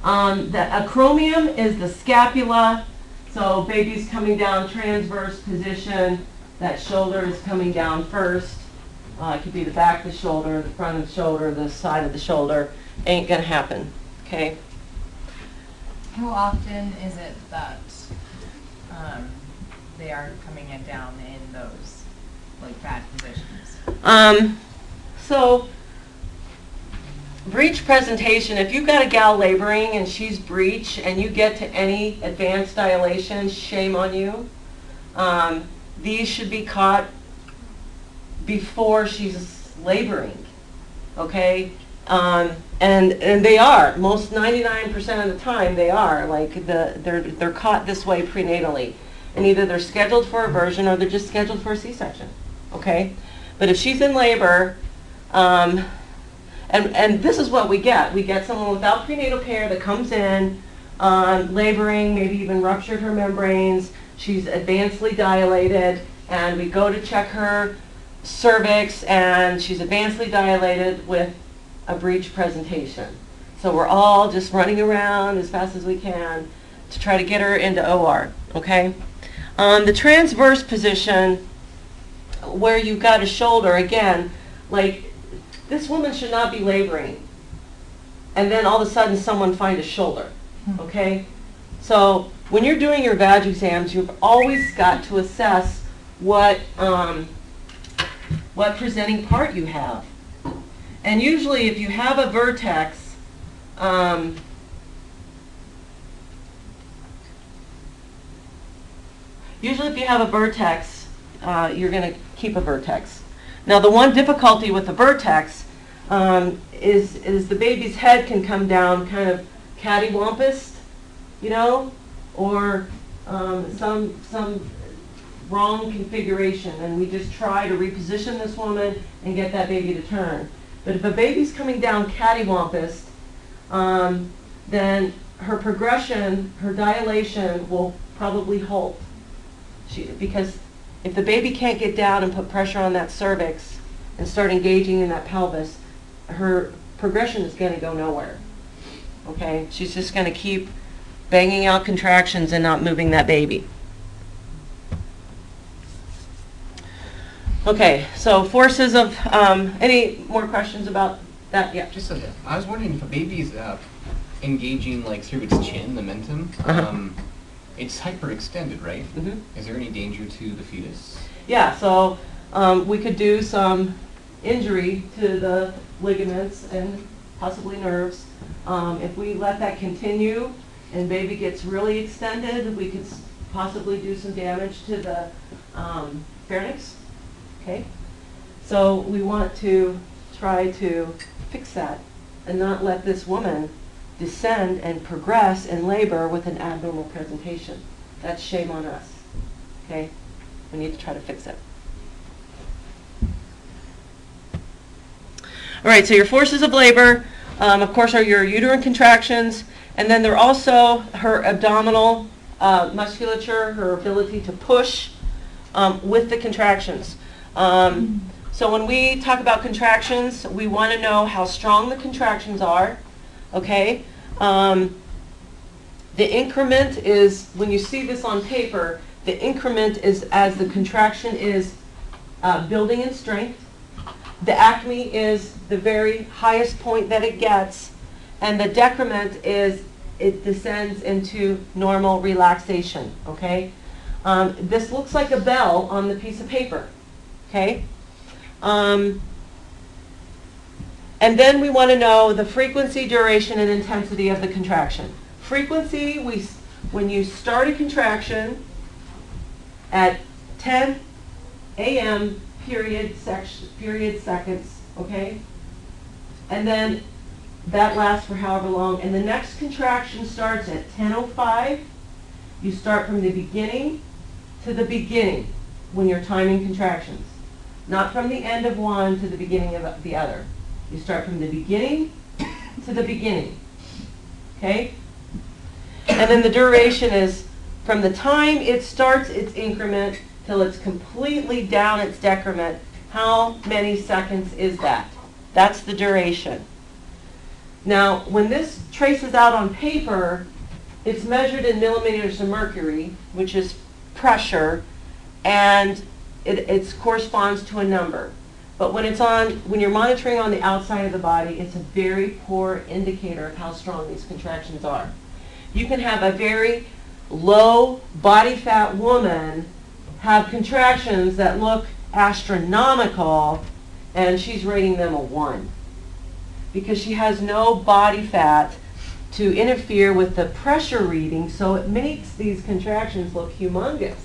The acromion is the scapula. So baby's coming down transverse position, that shoulder is coming down first. It could be the back of the shoulder, the front of the shoulder, the side of the shoulder. Ain't gonna happen, okay? how often is it that they are coming it down in those like bad positions? So breech presentation, if you've got a gal laboring and she's breech and you get to any advanced dilation, shame on you. These should be caught before she's laboring, okay? And they are, most 99% of the time they are, like they're caught this way prenatally. and either they're scheduled for a version or they're just scheduled for a C-section, okay? But if she's in labor, and this is what we get. We get someone without prenatal care that comes in, laboring, maybe even ruptured her membranes, she's advancedly dilated, and we go to check her cervix, and she's advancedly dilated with a breech presentation. So we're all just running around as fast as we can to try to get her into OR, okay? The transverse position, where you've got a shoulder, again, like, this woman should not be laboring, and then all of a sudden someone find a shoulder, okay? So when you're doing your vag exams, you've always got to assess what presenting part you have. And usually if you have a vertex, you're going to keep a vertex. Now the one difficulty with the vertex is the baby's head can come down kind of cattywampus, you know, or some wrong configuration, and we just try to reposition this woman and get that baby to turn. But if a baby's coming down cattywampus, then her progression, her dilation will probably halt. Because if the baby can't get down and put pressure on that cervix and start engaging in that pelvis, her progression is going to go nowhere. Okay? She's just going to keep banging out contractions and not moving that baby. Okay, so forces of, any more questions about that? Yeah. Just so I was wondering if a baby's engaging like through its chin, the mentum, it's hyperextended, right? Mm-hmm. Is there any danger to the fetus? Yeah, so we could do some injury to the ligaments and possibly nerves. If we let that continue and baby gets really extended, we could possibly do some damage to the pharynx. Okay? So we want to try to fix that and not let this woman descend and progress in labor with an abnormal presentation. That's shame on us. Okay? We need to try to fix it. All right, so your forces of labor, of course, are your uterine contractions, and then they're also her abdominal musculature, her ability to push with the contractions. So when we talk about contractions, we want to know how strong the contractions are, okay? The increment is, when you see this on paper, the increment is as the contraction is building in strength. The acme is the very highest point that it gets, and the decrement is it descends into normal relaxation, okay? This looks like a bell on the piece of paper, okay? And then we want to know the frequency, duration, and intensity of the contraction. Frequency, when you start a contraction at 10 a.m. period seconds, okay? And then that lasts for however long. And the next contraction starts at 10:05. You start from the beginning to the beginning when you're timing contractions. Not from the end of one to the beginning of the other. You start from the beginning to the beginning. Okay? And then the duration is from the time it starts its increment till it's completely down its decrement. How many seconds is that? That's the duration. Now, when this traces out on paper, it's measured in millimeters of mercury, which is pressure, and it corresponds to a number. But when you're monitoring on the outside of the body, it's a very poor indicator of how strong these contractions are. You can have a very low body fat woman have contractions that look astronomical, and she's rating them a 1 because she has no body fat to interfere with the pressure reading, so it makes these contractions look humongous.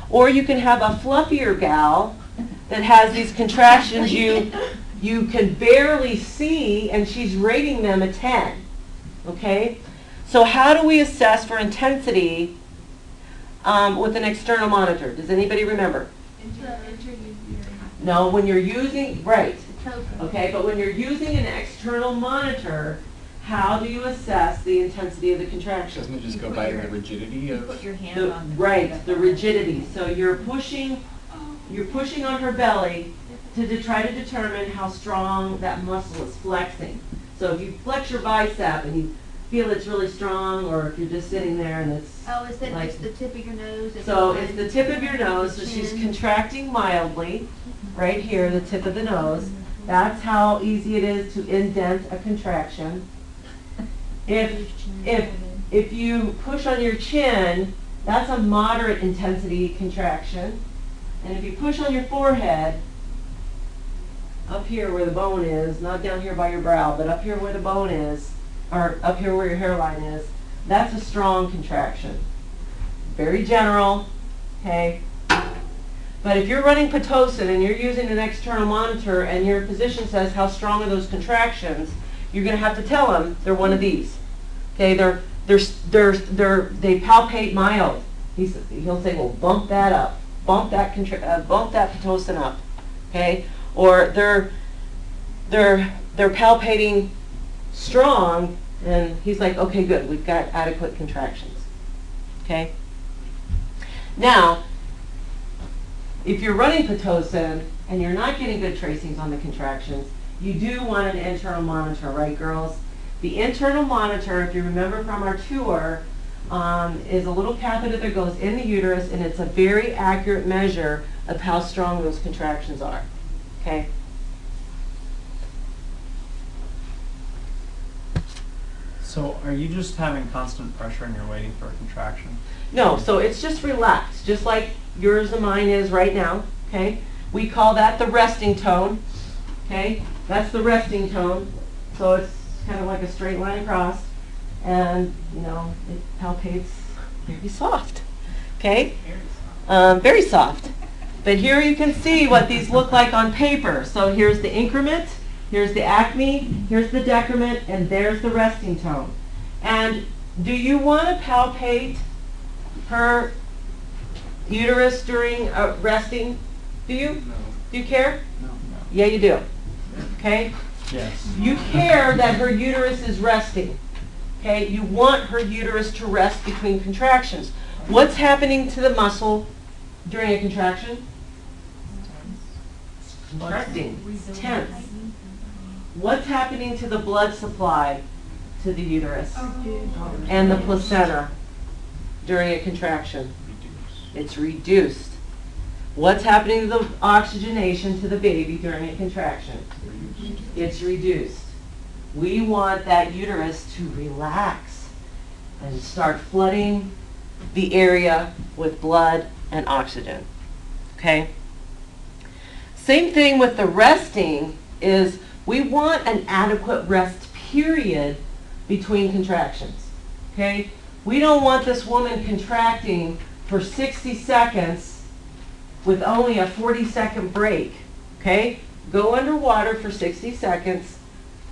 Or you can have a fluffier gal that has these contractions you can barely see, and she's rating them a 10. Okay? So how do we assess for intensity with an external monitor? Does anybody remember? No, when you're using, right, okay, but when you're using an external monitor, how do you assess the intensity of the contraction? Doesn't it just go by the rigidity of? Put your hand on the. Right, the rigidity. So you're pushing on her belly to try to determine how strong that muscle is flexing. So if you flex your bicep and you feel it's really strong, or if you're just sitting there and it's Oh, is that like, just the tip of your nose? so it's the tip of your nose, so she's contracting mildly, right here, the tip of the nose. That's how easy it is to indent a contraction. If you push on your chin, that's a moderate intensity contraction. And if you push on your forehead, up here where the bone is, not down here by your brow, but up here where the bone is, or up here where your hairline is, that's a strong contraction. Very general, okay? But if you're running Pitocin and you're using an external monitor and your physician says, how strong are those contractions, you're going to have to tell them they're one of these. Okay, they palpate mild. He'll say, well, bump that up, bump that Pitocin up, okay? Or they're palpating strong, and he's like, okay, good, we've got adequate contractions, okay? Now, if you're running Pitocin and you're not getting good tracings on the contractions, you do want an internal monitor, right, girls? The internal monitor, if you remember from our tour, is a little catheter that goes in the uterus, and it's a very accurate measure of how strong those contractions are, okay? So are you just having constant pressure and you're waiting for a contraction? No, so it's just relaxed, just like yours and mine is right now, okay? We call that the resting tone, okay? That's the resting tone. So it's kind of like a straight line across, and, you know, it palpates very soft, okay? Very soft. But here you can see what these look like on paper. So here's the increment, here's the acme, here's the decrement, and there's the resting tone. And do you want to palpate her uterus during resting? Do you? No. Do you care? No. Yeah, you do. Okay? Yes. You care that her uterus is resting. Okay? You want her uterus to rest between contractions. What's happening to the muscle during a contraction? Contracting. It's tense. What's happening to the blood supply to the uterus and the placenta during a contraction? It's reduced. What's happening to the oxygenation to the baby during a contraction? It's reduced. We want that uterus to relax and start flooding the area with blood and oxygen. Okay? Same thing with the resting is we want an adequate rest period between contractions. Okay? We don't want this woman contracting for 60 seconds with only a 40-second break. Okay? Go underwater for 60 seconds,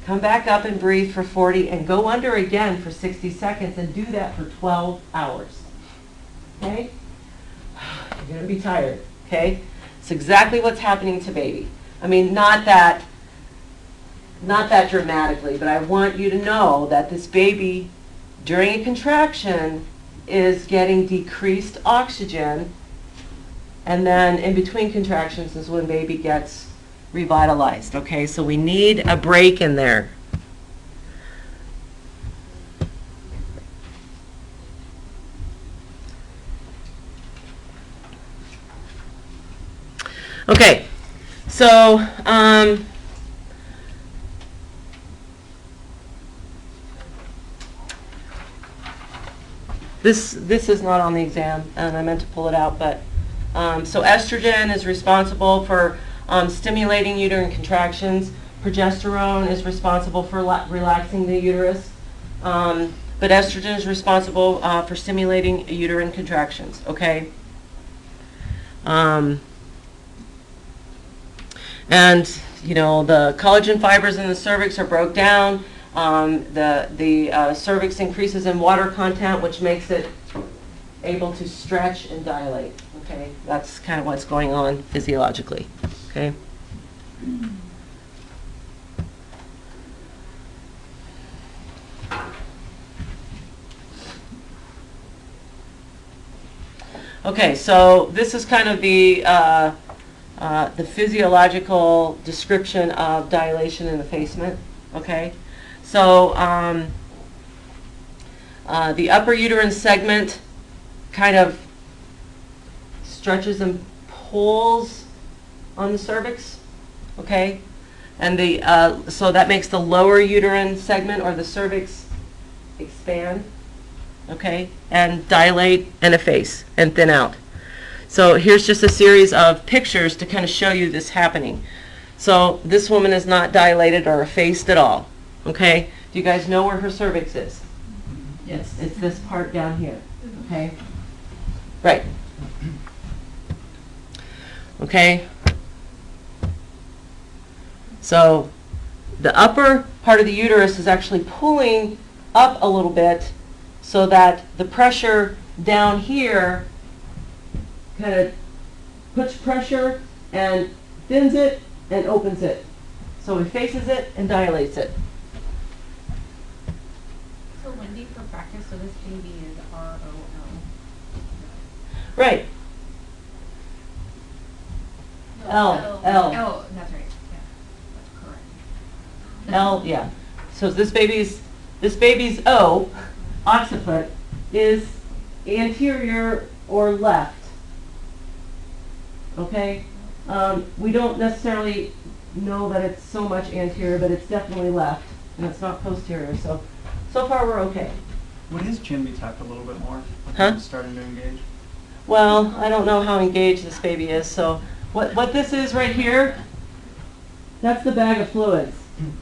come back up and breathe for 40, and go under again for 60 seconds, and do that for 12 hours. Okay? You're going to be tired. Okay? It's exactly what's happening to baby. I mean, not that dramatically, but I want you to know that this baby, during a contraction, is getting decreased oxygen, and then in between contractions is when baby gets revitalized. Okay, so we need a break in there. Okay, so this is not on the exam, and I meant to pull it out, but so estrogen is responsible for stimulating uterine contractions. Progesterone is responsible for relaxing the uterus, but estrogen is responsible for stimulating uterine contractions. Okay. And you know, the collagen fibers in the cervix are broke down. The cervix increases in water content, which makes it able to stretch and dilate, okay? That's kind of what's going on physiologically, okay? Okay, so this is kind of the physiological description of dilation and effacement, okay? So the upper uterine segment kind of stretches and pulls on the cervix, okay? And so that makes the lower uterine segment or the cervix expand, okay? And dilate and efface and thin out. So here's just a series of pictures to kind of show you this happening. So this woman is not dilated or effaced at all, okay? Do you guys know where her cervix is? Yes. It's this part down here, okay? Right. Okay? So the upper part of the uterus is actually pulling up a little bit so that the pressure down here kind of puts pressure and thins it and opens it. So it faces it and dilates it. So Wendy, for practice, so this baby is ROL. Right. L. Oh, that's right. Yeah, that's correct. L, yeah. So this baby's O, occiput, is anterior or left. Okay? We don't necessarily know that it's so much anterior, but it's definitely left, and it's not posterior. So far we're okay. Would his chin be tucked a little bit more? When Huh? he's starting to engage? Well, I don't know how engaged this baby is, so what this is right here, that's the bag of fluids.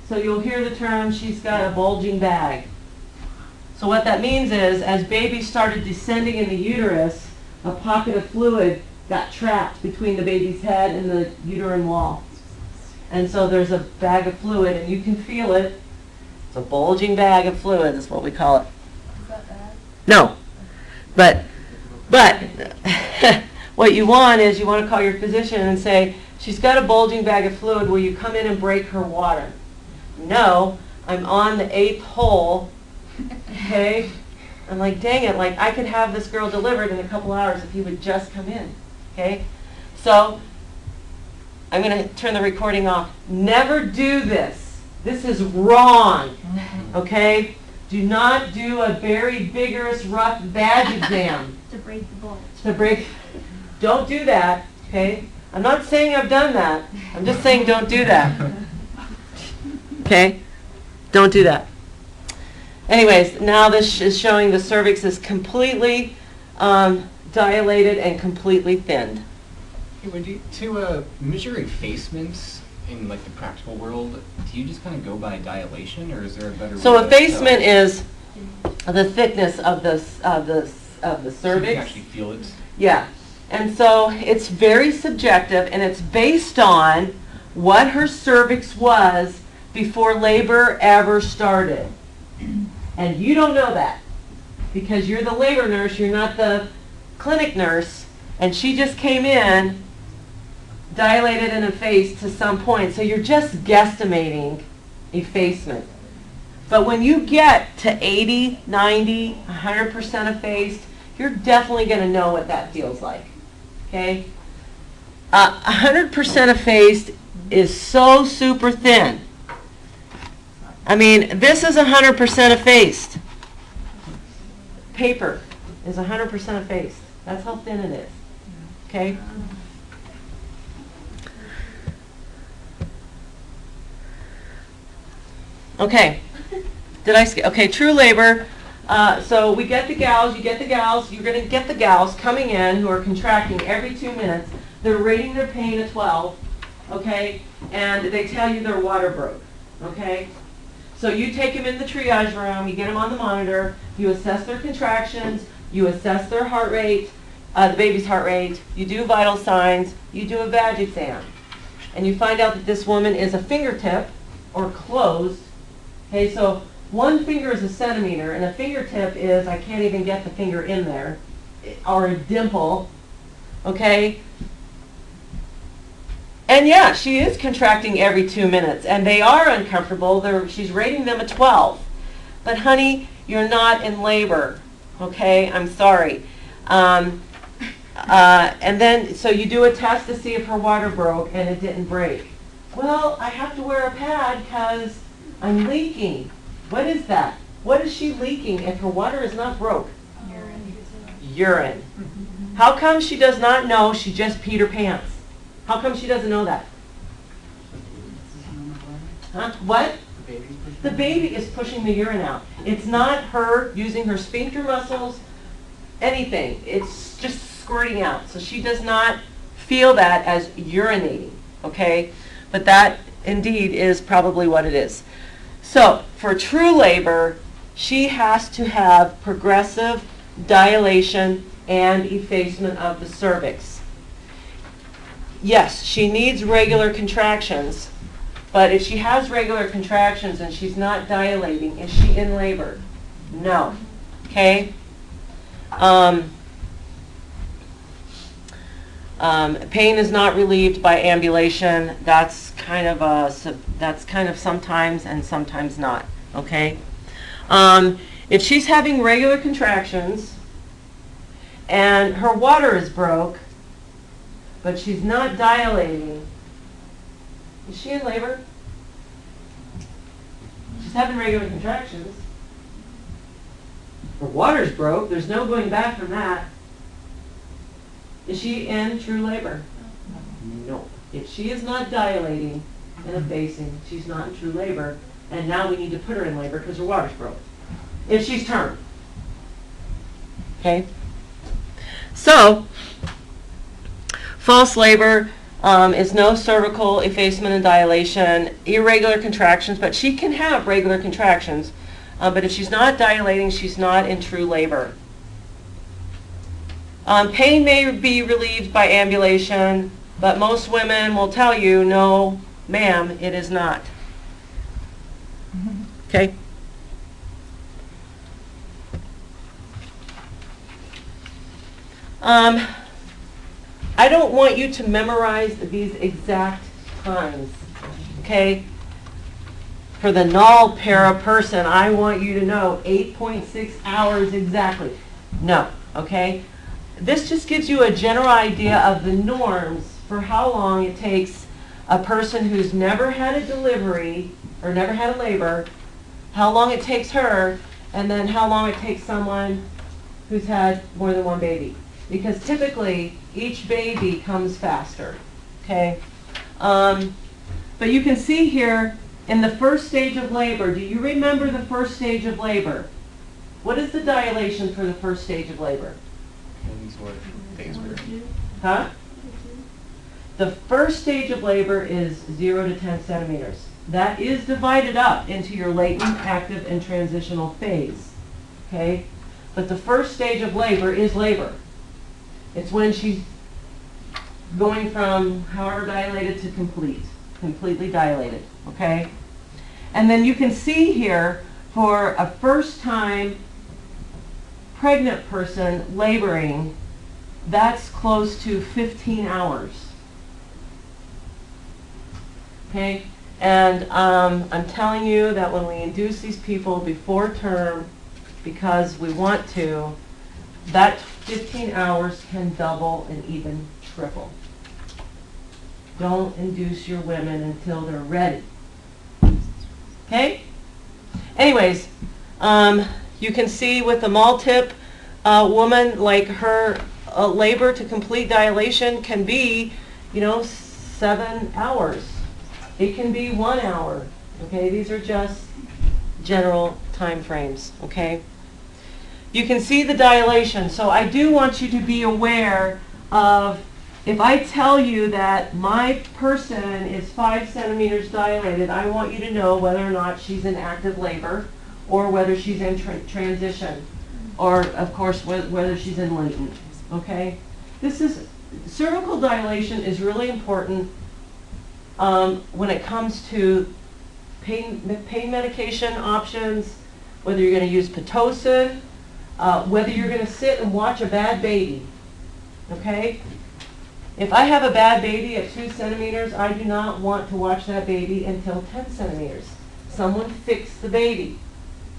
So you'll hear the term, she's got a bulging bag. So what that means is, as baby started descending in the uterus, a pocket of fluid got trapped between the baby's head and the uterine wall. And so there's a bag of fluid, and you can feel it. It's a bulging bag of fluid is what we call it. Is that bad? No, but what you want is you want to call your physician and say, she's got a bulging bag of fluid, will you come in and break her water? No, I'm on the 8th hole, okay? I'm like, dang it, like I could have this girl delivered in a couple hours if he would just come in, okay? So I'm going to turn the recording off. Never do this. This is wrong, okay? Do not do a very vigorous, rough badge exam. To break the bulge. Don't do that, okay? I'm not saying I've done that. I'm just saying don't do that. Okay? Don't do that. Anyways, now this is showing the cervix is completely dilated and completely thinned. Hey Wendy, to measure effacements in like the practical world, do you just kind of go by dilation, or is there a better way? So to effacement tell? is the thickness of the So you cervix. can actually feel it. Yeah. And so it's very subjective, and it's based on what her cervix was before labor ever started. And you don't know that because you're the labor nurse, you're not the clinic nurse, and she just came in, dilated and effaced to some point. So you're just guesstimating effacement. But when you get to 80, 90, 100% effaced, you're definitely going to know what that feels like. Okay? 100% effaced is so super thin. I mean, this is 100% effaced. Paper is 100% effaced. That's how thin it is. Okay? Okay. Okay, true labor. So we get the gals, you get the gals, you're going to get the gals coming in who are contracting every 2 minutes. They're rating their pain a 12, okay? And they tell you their water broke, okay? So you take them in the triage room, you get them on the monitor, you assess their contractions, you assess their heart rate, the baby's heart rate, you do vital signs, you do a vag exam. And you find out that this woman is a fingertip or closed. Okay, so 1 finger is a centimeter, and a fingertip is, I can't even get the finger in there. or a dimple, okay? And yeah, she is contracting every 2 minutes, and they are uncomfortable. She's rating them a 12. But honey, you're not in labor, okay? I'm sorry. And then, so you do a test to see if her water broke, and it didn't break. Well, I have to wear a pad because I'm leaking. What is that? What is she leaking if her water is not broke? Urine. How come she does not know she just peed her pants? How come she doesn't know that? Huh? What? The baby is pushing the urine out. It's not her using her sphincter muscles, anything. It's just squirting out. So she does not feel that as urinating, okay? But that indeed is probably what it is. So for true labor, she has to have progressive dilation and effacement of the cervix. Yes, she needs regular contractions, but if she has regular contractions and she's not dilating, is she in labor? No. Okay? Pain is not relieved by ambulation. That's kind of sometimes and sometimes not. Okay? If she's having regular contractions and her water is broke, but she's not dilating, is she in labor? She's having regular contractions. Her water's broke. There's no going back from that. Is she in true labor? No. If she is not dilating and effacing, she's not in true labor. And now we need to put her in labor because her water's broke. If she's term. Okay? So, false labor is no cervical effacement and dilation, irregular contractions, but she can have regular contractions. But if she's not dilating, she's not in true labor. Pain may be relieved by ambulation, but most women will tell you, no, ma'am, it is not. Okay? I don't want you to memorize these exact times, okay? For the null para person, I want you to know 8.6 hours exactly. No, okay? This just gives you a general idea of the norms for how long it takes a person who's never had a delivery or never had a labor, how long it takes her, and then how long it takes someone who's had more than one baby. Because typically, each baby comes faster, okay? But you can see here, in the first stage of labor, do you remember the first stage of labor? What is the dilation for the first stage of labor? Huh? The first stage of labor is 0 to 10 centimeters. That is divided up into your latent, active, and transitional phase, okay? But the first stage of labor is labor. It's when she's going from however dilated to completely dilated, okay? And then you can see here, for a first-time pregnant person laboring, that's close to 15 hours, okay? And I'm telling you that when we induce these people before term, because we want to, that 15 hours can double and even triple. Don't induce your women until they're ready. Okay? Anyways, you can see with the multip woman, like her labor to complete dilation can be, 7 hours. It can be 1 hour. Okay? These are just general time frames. Okay? You can see the dilation. So I do want you to be aware of, if I tell you that my person is 5 centimeters dilated, I want you to know whether or not she's in active labor or whether she's in transition, or of course whether she's in latent. Okay? Cervical dilation is really important when it comes to pain medication options, whether you're going to use Pitocin, whether you're gonna sit and watch a bad baby, okay? If I have a bad baby at 2 centimeters, I do not want to watch that baby until 10 centimeters. Someone fix the baby.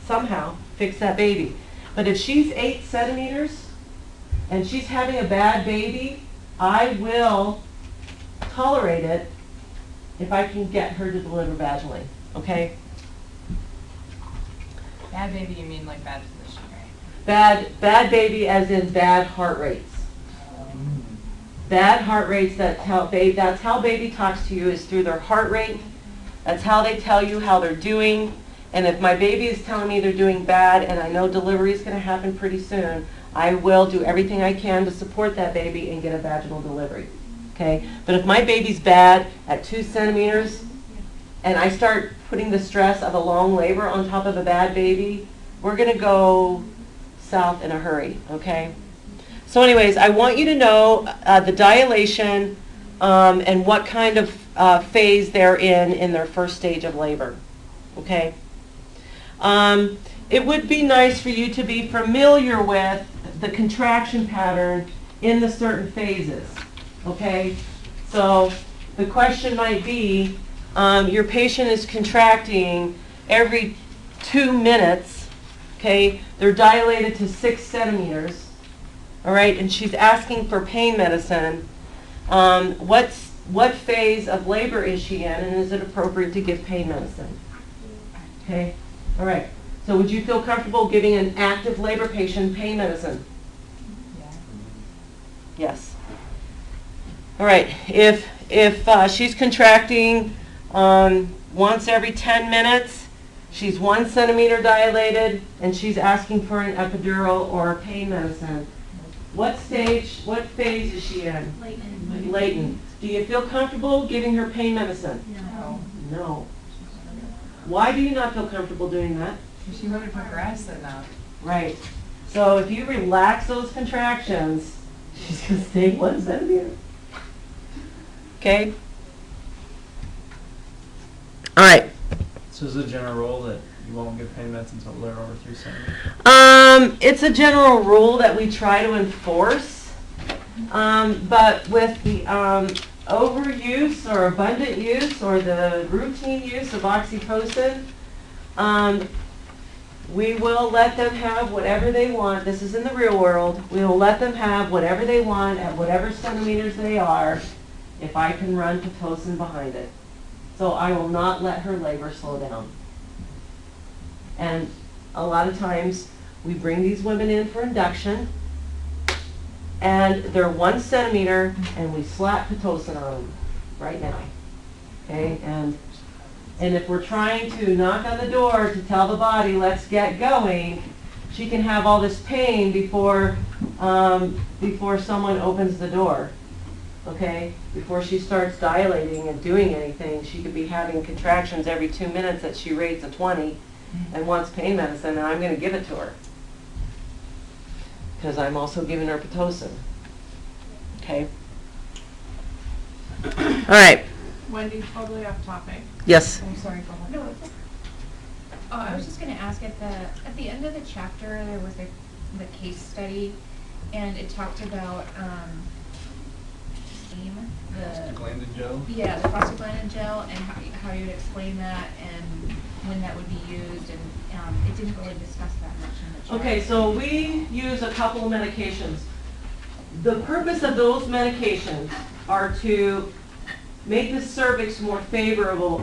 Somehow fix that baby. But if she's 8 centimeters and she's having a bad baby, I will tolerate it if I can get her to deliver vaginally, okay? Bad baby, you mean like bad position, right? Bad baby as in bad heart rates. Bad heart rates, that's how baby talks to you, is through their heart rate. That's how they tell you how they're doing. And if my baby is telling me they're doing bad and I know delivery is going to happen pretty soon, I will do everything I can to support that baby and get a vaginal delivery. Okay? But if my baby's bad at 2 centimeters and I start putting the stress of a long labor on top of a bad baby, we're going to go south in a hurry. Okay? So anyways, I want you to know the dilation and what kind of phase they're in their first stage of labor. Okay? It would be nice for you to be familiar with the contraction pattern in the certain phases. Okay? So the question might be, your patient is contracting every 2 minutes. Okay? They're dilated to 6 centimeters. All right, and she's asking for pain medicine. What phase of labor is she in, and is it appropriate to give pain medicine? Okay, all right. So would you feel comfortable giving an active labor patient pain medicine? Yeah. Yes. All right, if she's contracting once every 10 minutes, she's 1 centimeter dilated, and she's asking for an epidural or pain medicine, what phase is she in? Latent. Latent. Do you feel comfortable giving her pain medicine? No. No. Why do you not feel comfortable doing that? She wouldn't progress enough. Right. So if you relax those contractions, she's going to stay 1 centimeter. Okay? All right. So is it a general rule that you won't give pain meds until they're over 3 centimeters? It's a general rule that we try to enforce, but with the overuse or abundant use or the routine use of oxytocin, we will let them have whatever they want. This is in the real world. We will let them have whatever they want at whatever centimeters they are if I can run Pitocin behind it. So I will not let her labor slow down. And a lot of times we bring these women in for induction and they're 1 centimeter and we slap Pitocin on them right now. Okay, and if we're trying to knock on the door to tell the body, let's get going, she can have all this pain before someone opens the door. Okay, before she starts dilating and doing anything, she could be having contractions every 2 minutes that she rates a 20 and wants pain medicine, and I'm going to give it to her because I'm also giving her Pitocin. Okay. All right. Wendy, totally off topic. Yes. I'm sorry, go ahead. No, it's, I was just gonna ask, at the end of the chapter, there was the case study, and it talked about, the Prostaglandin gel? yeah, the prostaglandin gel, and how you would explain that, and when that would be used, and, it didn't really discuss that much in the chapter. Okay, so we use a couple of medications. The purpose of those medications are to make the cervix more favorable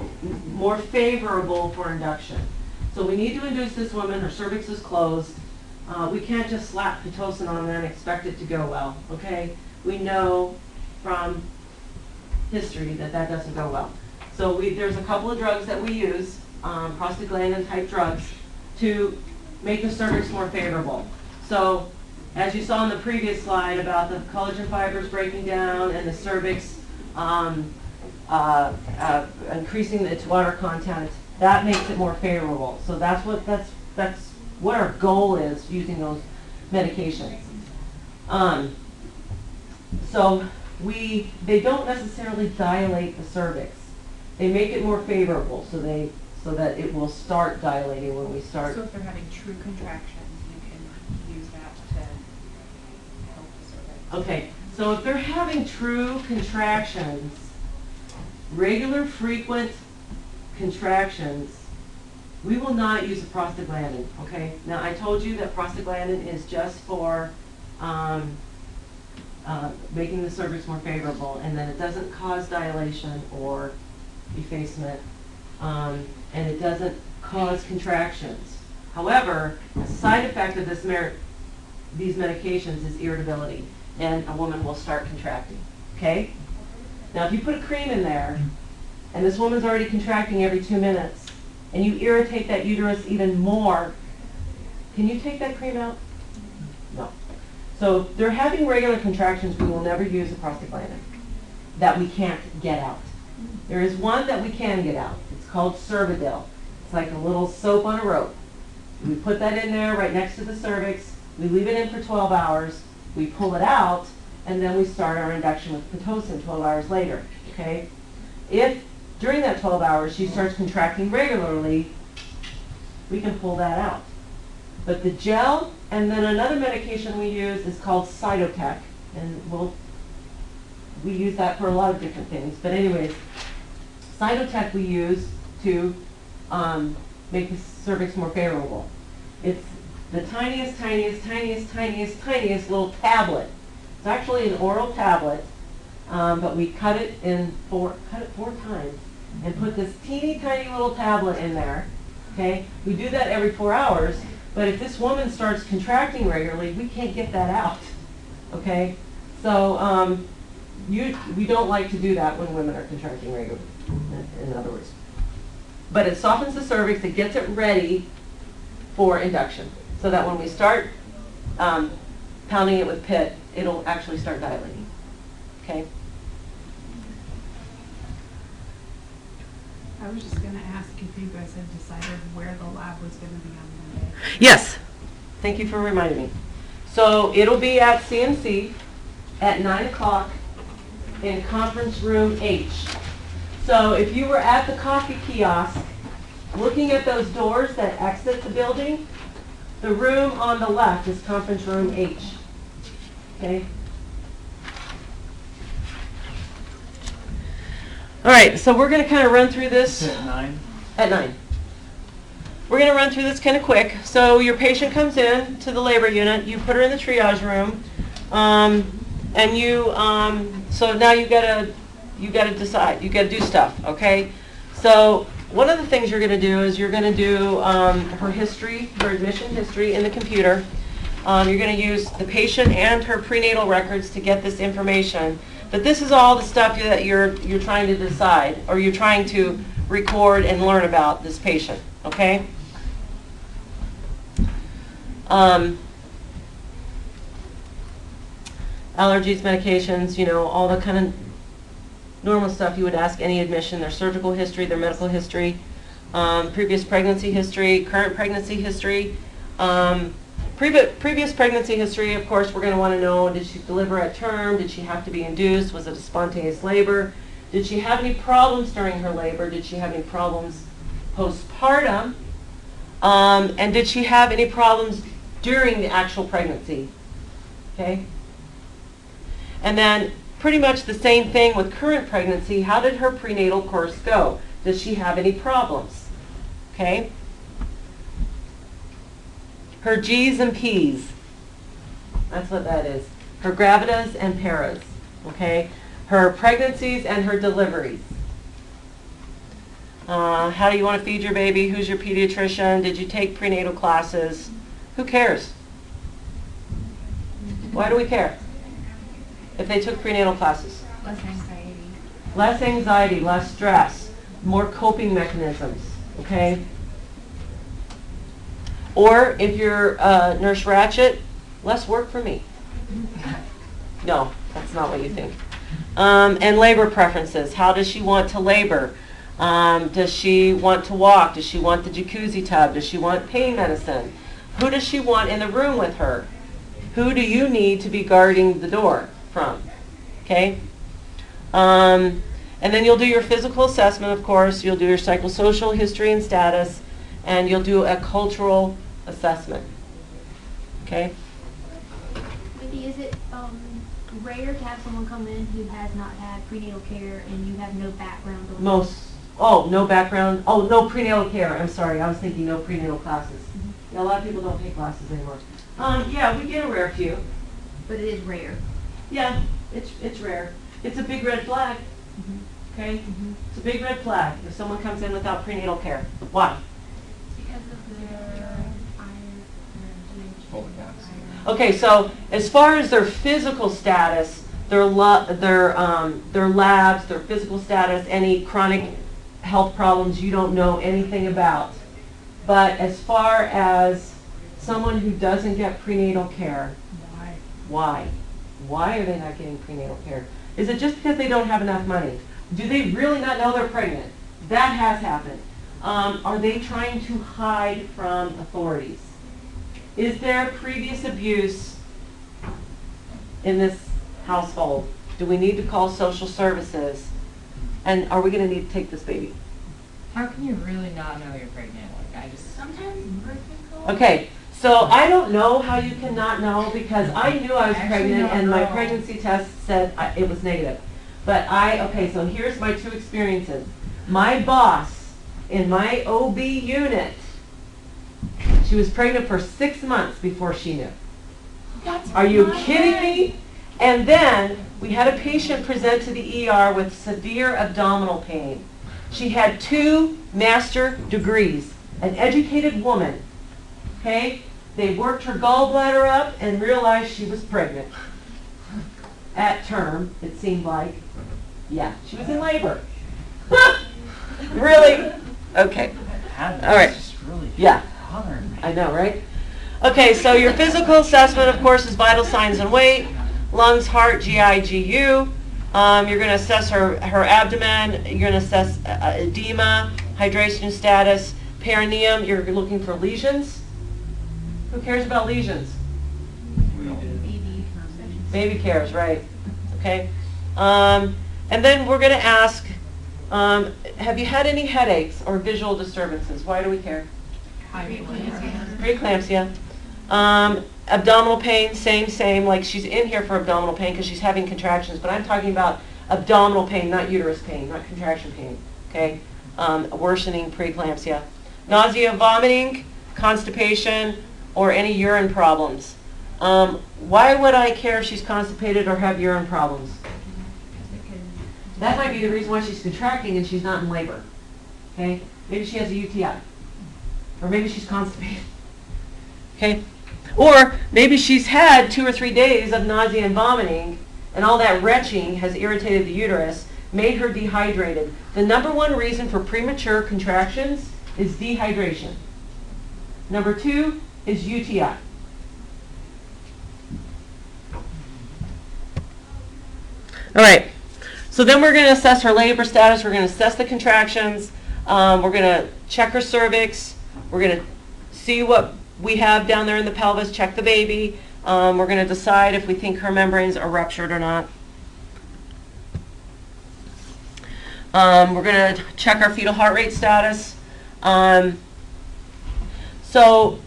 for induction. So we need to induce this woman, her cervix is closed. We can't just slap Pitocin on there and expect it to go well, okay? We know from history that that doesn't go well. So there's a couple of drugs that we use, prostaglandin type drugs, to make the cervix more favorable. So as you saw in the previous slide about the collagen fibers breaking down and the cervix increasing its water content, that makes it more favorable. So that's what our goal is using those medications. So they don't necessarily dilate the cervix. They make it more favorable so that it will start dilating when we start. So if they're having true contractions, you can use that Okay, so if they're having true contractions, regular frequent contractions, we will not use a prostaglandin, okay? Now, I told you that prostaglandin is just for making the cervix more favorable, and that it doesn't cause dilation or effacement, and it doesn't cause contractions. However, a side effect of these medications is irritability, and a woman will start contracting, okay? Now, if you put a cream in there, and this woman's already contracting every 2 minutes, and you irritate that uterus even more, can you take that cream out? No. So if they're having regular contractions, we will never use a prostaglandin that we can't get out. There is one that we can get out. It's called Cervidil. It's like a little soap on a rope. We put that in there right next to the cervix. We leave it in for 12 hours. We pull it out, and then we start our induction with Pitocin 12 hours later, okay? If during that 12 hours she starts contracting regularly, we can pull that out. But the gel, and then another medication we use is called Cytotec, and we use that for a lot of different things. But anyways, Cytotec we use to make the cervix more favorable. It's the tiniest little tablet. It's actually an oral tablet, but we cut it 4 times and put this teeny tiny little tablet in there. Okay, we do that every 4 hours. But if this woman starts contracting regularly, we can't get that out. Okay, so we don't like to do that when women are contracting regularly. In other words, but it softens the cervix. It gets it ready for induction, so that when we start pounding it with PIT, it'll actually start dilating. Okay. I was just going to ask if you guys had decided where the lab was going to be on Monday. Yes. Thank you for reminding me. So it'll be at CMC at 9 o'clock in conference room H. So if you were at the coffee kiosk looking at those doors that exit the building, the room on the left is conference room H. Okay? All right, so we're going to kind of run through this. At 9? At 9. We're going to run through this kind of quick. So your patient comes in to the labor unit. You put her in the triage room, and you. So now you got to decide. You got to do stuff. Okay. So one of the things you're going to do is you're going to do her history, her admission history in the computer. You're going to use the patient and her prenatal records to get this information. But this is all the stuff that you're trying to decide, or you're trying to record and learn about this patient, okay? Allergies, medications, all the kind of normal stuff you would ask any admission, their surgical history, their medical history, previous pregnancy history, current pregnancy history. Previous pregnancy history, of course, we're going to want to know, did she deliver at term? Did she have to be induced? Was it a spontaneous labor? Did she have any problems during her labor? Did she have any problems postpartum? And did she have any problems during the actual pregnancy? Okay? And then pretty much the same thing with current pregnancy. How did her prenatal course go? Does she have any problems? Okay? Her G's and P's. That's what that is. Her gravidas and paras. Okay? Her pregnancies and her deliveries. How do you want to feed your baby? Who's your pediatrician? Did you take prenatal classes? Who cares? Why do we care? If they took prenatal classes. Less anxiety. Less anxiety, less stress, more coping mechanisms. Okay? Or if you're Nurse Ratchet, less work for me. No, that's not what you think. And labor preferences. How does she want to labor? Does she want to walk? Does she want the jacuzzi tub? Does she want pain medicine? Who does she want in the room with her? Who do you need to be guarding the door from? Okay? And then you'll do your physical assessment, of course. You'll do your psychosocial history and status. And you'll do a cultural assessment. Okay? Wendy, is it rare to have someone come in who has not had prenatal care and you have no background on No background, no prenatal care, I'm sorry, I was thinking no prenatal classes. Yeah, a lot of people don't take classes anymore. Yeah, we get a rare few. But it is rare. Yeah, it's rare. It's a big red flag, okay? It's a big red flag if someone comes in without prenatal care. Why? Because of their iron, Folic acid. Okay, so as far as their physical status, their labs, their physical status, any chronic health problems you don't know anything about. But as far as someone who doesn't get prenatal care, why? Why are they not getting prenatal care? Is it just because they don't have enough money? Do they really not know they're pregnant? That has happened. Are they trying to hide from authorities? Is there previous abuse in this household? Do we need to call social services? And are we going to need to take this baby? How can you really not know you're pregnant? Like, I just. sometimes birth control. Okay, so I don't know how you cannot know because I knew I was I actually pregnant don't and my know. pregnancy test said it was negative. But okay, so here's my two experiences. My boss in my OB unit, she was pregnant for 6 months before she knew. That's Are you my kidding head. me? And then we had a patient present to the ER with severe abdominal pain. She had 2 master degrees, an educated woman. Okay? They worked her gallbladder up and realized she was pregnant. At term, it seemed like. Yeah, she was in labor. Really? Okay. Had All right. It's just really Yeah. bothering me. I know, right? Okay, so your physical assessment, of course, is vital signs and weight, lungs, heart, GI, GU. You're going to assess her abdomen. You're going to assess edema, hydration status, perineum. You're looking for lesions. Who cares about lesions? Baby. Baby cares, right? Okay. And then we're going to ask, have you had any headaches or visual disturbances? Why do we care? Preeclampsia. Abdominal pain, same, like she's in here for abdominal pain because she's having contractions, but I'm talking about abdominal pain, not uterus pain, not contraction pain, okay? Worsening preeclampsia. Nausea, vomiting, constipation, or any urine problems. Why would I care if she's constipated or have urine problems? That might be the reason why she's contracting and she's not in labor, okay? Maybe she has a UTI. Or maybe she's constipated. Okay? Or maybe she's had 2 or 3 days of nausea and vomiting, and all that retching has irritated the uterus, made her dehydrated. The number 1 reason for premature contractions is dehydration. Number 2 is UTI. All right. So then we're going to assess her labor status. We're going to assess the contractions. We're going to check her cervix. We're going to see what we have down there in the pelvis, check the baby. We're going to decide if we think her membranes are ruptured or not. We're going to check our fetal heart rate status. So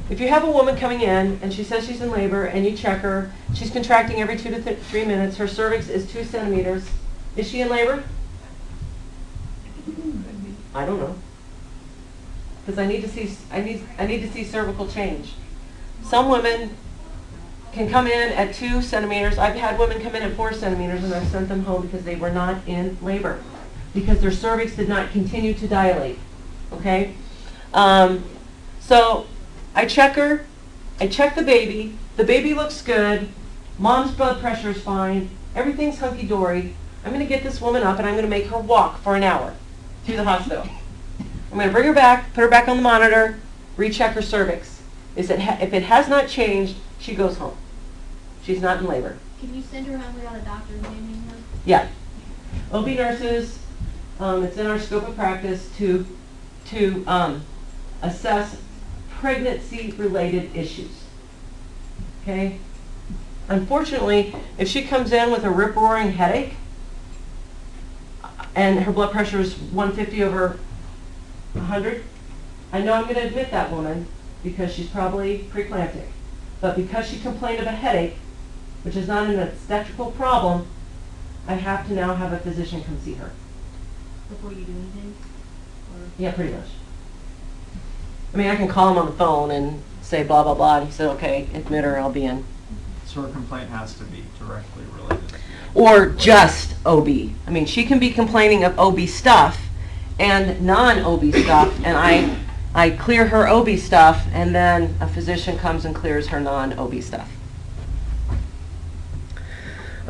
if you have a woman coming in and she says she's in labor and you check her, she's contracting every 2 to 3 minutes. Her cervix is 2 centimeters. Is she in labor? I don't know. Because I need to see cervical change. Some women can come in at 2 centimeters. I've had women come in at 4 centimeters and I've sent them home because they were not in labor, because their cervix did not continue to dilate. Okay? So I check her. I check the baby. The baby looks good. Mom's blood pressure is fine. Everything's hunky-dory. I'm going to get this woman up and I'm going to make her walk for an hour to the hospital. I'm going to bring her back, put her back on the monitor, recheck her cervix. If it has not changed, she goes home. She's not in labor. Can you send her home without a doctor examining her? Yeah. OB nurses, it's in our scope of practice to assess pregnancy-related issues. Okay? Unfortunately, if she comes in with a rip-roaring headache and her blood pressure is 150 over 100, I know I'm going to admit that woman because she's probably preeclamptic. But because she complained of a headache, which is not an obstetrical problem, I have to now have a physician come see her. Before you do anything? Or? Yeah, pretty much. I mean, I can call him on the phone and say blah, blah, blah, and he said, okay, admit her, I'll be in. So her complaint has to be directly related to you. Or just OB. I mean, she can be complaining of OB stuff and non-OB stuff, and I clear her OB stuff, and then a physician comes and clears her non-OB stuff.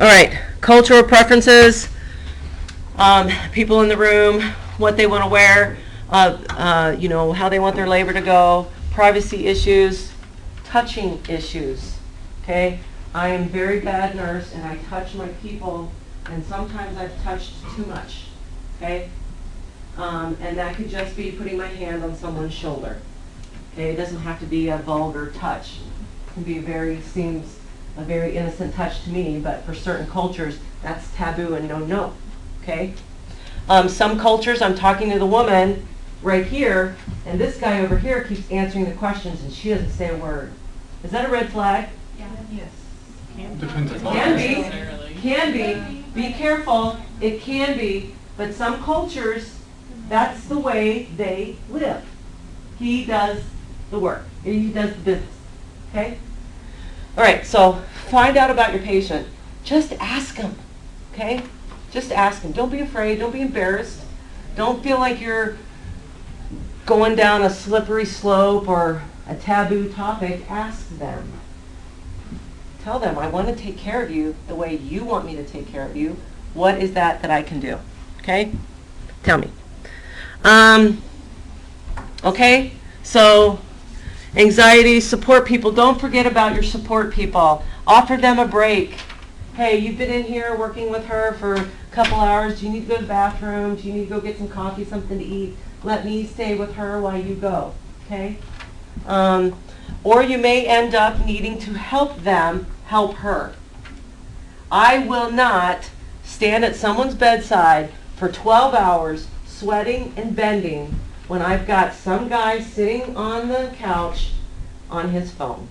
All right, cultural preferences, people in the room, what they want to wear, you know, how they want their labor to go, privacy issues, touching issues, okay? I am a very bad nurse, and I touch my people, and sometimes I've touched too much, okay? And that could just be putting my hand on someone's shoulder, okay? It doesn't have to be a vulgar touch. It can be seems a very innocent touch to me, but for certain cultures, that's taboo and no, okay? Some cultures, I'm talking to the woman right here, and this guy over here keeps answering the questions, and she doesn't say a word. Is that a red flag? Yes. Depends on Can be. Be careful. It can be. But some cultures, that's the way they live. He does the work. He does the business. Okay? All right, so find out about your patient. Just ask him. Okay? Just ask him. Don't be afraid. Don't be embarrassed. Don't feel like you're going down a slippery slope or a taboo topic. Ask them. Tell them, I want to take care of you the way you want me to take care of you. What is that I can do? Okay? Tell me. Okay? So, anxiety, support people. Don't forget about your support people. Offer them a break. Hey, you've been in here working with her for a couple hours. Do you need to go to the bathroom? Do you need to go get some coffee, something to eat? Let me stay with her while you go. Okay? Or you may end up needing to help them help her. I will not stand at someone's bedside for 12 hours sweating and bending when I've got some guy sitting on the couch on his phone.